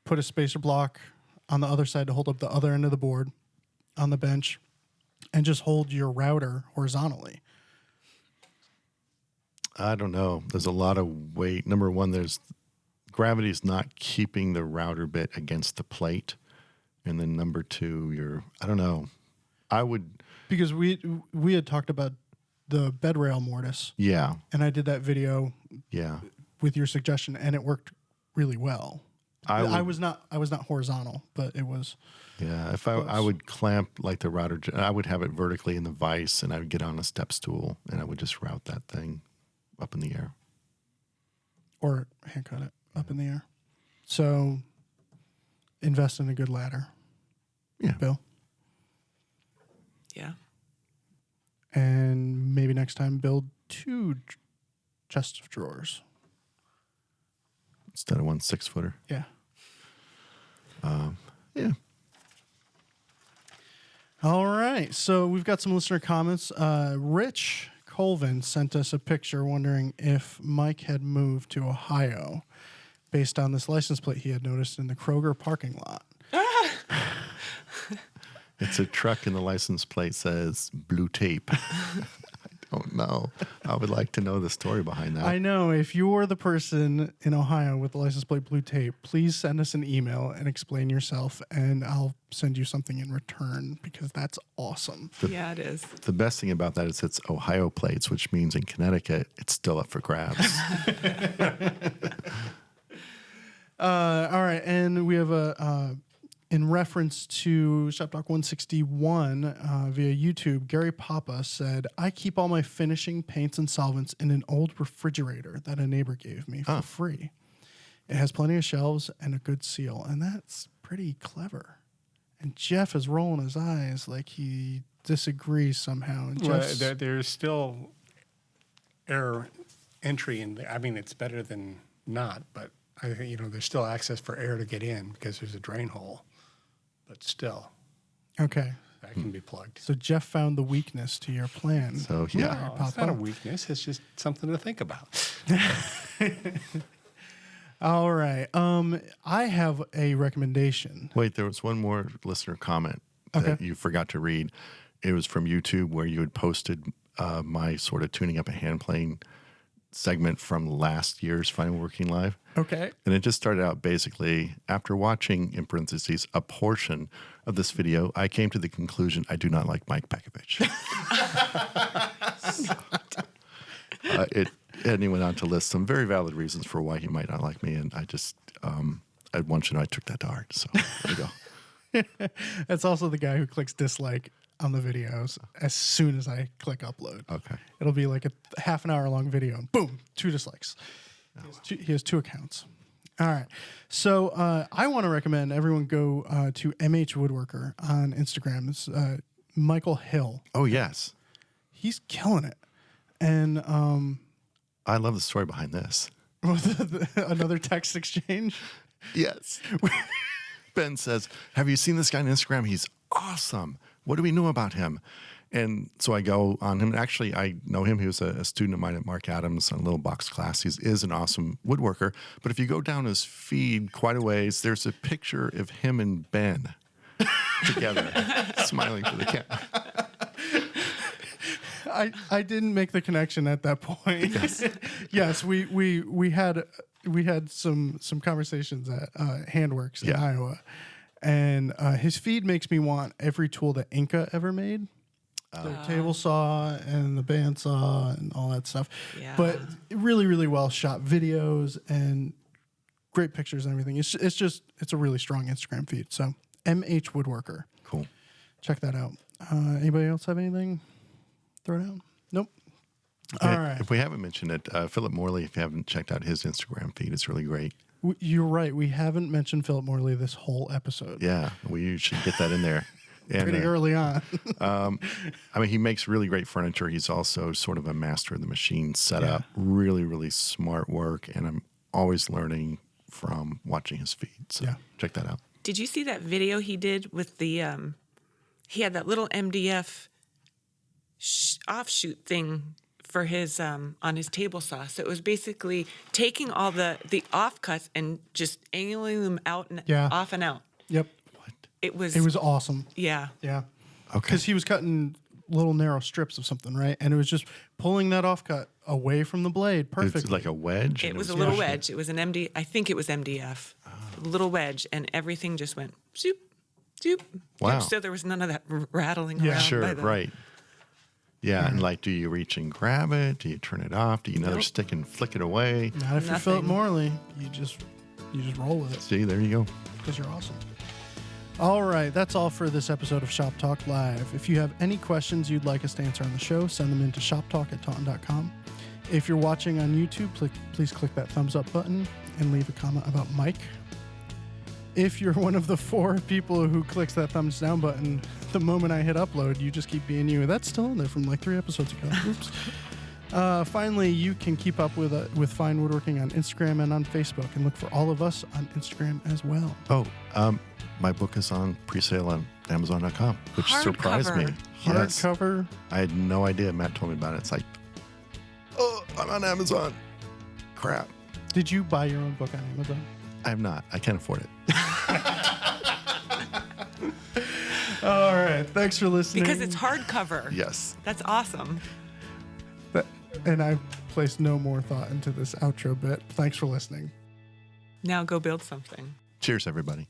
put a spacer block on the other side to hold up the other end of the board on the bench, and just hold your router horizontally? I don't know. There's a lot of weight. Number one, there's gravity's not keeping the router bit against the plate. And then number two, I don't know. I would... Because we had talked about the bed rail mortise. Yeah. And I did that video with your suggestion, and it worked really well. I was not horizontal, but it was... Yeah, if I would clamp like the router, I would have it vertically in the vise, and I would get on a step stool, and I would just route that thing up in the air. Or hand cut it up in the air. So invest in a good ladder. Yeah. Bill? Yeah. And maybe next time build 2 chests of drawers. Instead of 1 6-footer. Yeah. Yeah. All right. So we've got some listener comments. Rich Colvin sent us a picture wondering if Mike had moved to Ohio based on this license plate he had noticed in the Kroger parking lot. It's a truck and the license plate says blue tape. I don't know. I would like to know the story behind that. I know. If you're the person in Ohio with the license plate blue tape, please send us an email and explain yourself, and I'll send you something in return because that's awesome. Yeah, it is. The best thing about that is it's Ohio plates, which means in Connecticut, it's still up for grabs. All right. And we have in reference to Shop Talk 161 via YouTube, Gary Papa said, I keep all my finishing paints and solvents in an old refrigerator that a neighbor gave me for free. It has plenty of shelves and a good seal, and that's pretty clever. And Jeff is rolling his eyes like he disagrees somehow. And Well, there's still air entry in there. I mean, it's better than not, but I think, there's still access for air to get in because there's a drain hole. But still, Okay. that can be plugged. So Jeff found the weakness to your plan. So, yeah. No, it's not a weakness. It's just something to think about. All right. I have a recommendation. Wait, there was one more listener comment that you forgot to read. It was from YouTube where you had posted my sort of tuning up a hand plane segment from last year's Final Working Live. Okay. And it just started out basically, after watching, in parentheses, a portion of this video, I came to the conclusion I do not like Mike Pekovich. And he went on to list some very valid reasons for why he might not like me. And I just, I want you to know I took that to heart. So there you go. That's also the guy who clicks dislike on the videos as soon as I click upload. Okay. It'll be like a half an hour long video and boom, 2 dislikes. He has 2 accounts. All right. So I want to recommend everyone go to MH Woodworker on Instagram. It's Michael Hill. Oh, yes. He's killing it. And I love the story behind this. another text exchange. Yes. Ben says, have you seen this guy on Instagram? He's awesome. What do we know about him? And so I go on him. Actually, I know him. He was a student of mine at Mark Adams on a little box class. He is an awesome woodworker. But if you go down his feed quite a ways, there's a picture of him and Ben together, smiling for the camera. I didn't make the connection at that point. Yes, we had some conversations at Handworks in Iowa, and his feed makes me want every tool that Inca ever made. The table saw and the bandsaw and all that stuff. Yeah. But really, really well shot videos and great pictures and everything. It's a really strong Instagram feed. So MH Woodworker. Cool. Check that out. Anybody else have anything? Throw it out? Nope. All right. If we haven't mentioned it, Philip Morley, if you haven't checked out his Instagram feed, it's really great. You're right. We haven't mentioned Philip Morley this whole episode. Yeah, we should get that in there. And, Pretty early on. I mean, he makes really great furniture. He's also sort of a master of the machine setup. Really, really smart work. And I'm always learning from watching his feed. So check that out. Did you see that video he did with the, he had that little MDF offshoot thing for his, on his table saw. So it was basically taking all the offcuts and just angling them out and off and out. Yep. It was awesome. Yeah. Yeah. Okay. Because he was cutting little narrow strips of something, right? And it was just pulling that offcut away from the blade perfectly. It's like a wedge. It was a little wedge. It was an I think it was MDF. A little wedge, and everything just went zoop, zoop. Wow. So there was none of that rattling around. Sure, by the, right. Yeah, and like, do you reach and grab it? Do you turn it off? Do you another stick and flick it away? Not if you're Philip Morley. You just roll with it. See, there you go. Because you're awesome. All right, that's all for this episode of Shop Talk Live. If you have any questions you'd like us to answer on the show, send them in to shoptalk@taunton.com. If you're watching on YouTube, please click that thumbs up button and leave a comment about Mike. If you're one of the 4 people who clicks that thumbs down button, the moment I hit upload, you just keep being you. That's still in there from like 3 episodes ago. Oops. Finally, you can keep up with Fine Woodworking on Instagram and on Facebook, and look for all of us on Instagram as well. Oh, my book is on pre-sale on Amazon.com, which surprised me. Yes. Hardcover. I had no idea. Matt told me about it. It's like, oh, I'm on Amazon. Crap. Did you buy your own book on Amazon? I have not. I can't afford it. All right. Thanks for listening. Because it's hardcover. Yes. That's awesome. And I've placed no more thought into this outro bit. Thanks for listening. Now go build something. Cheers, everybody.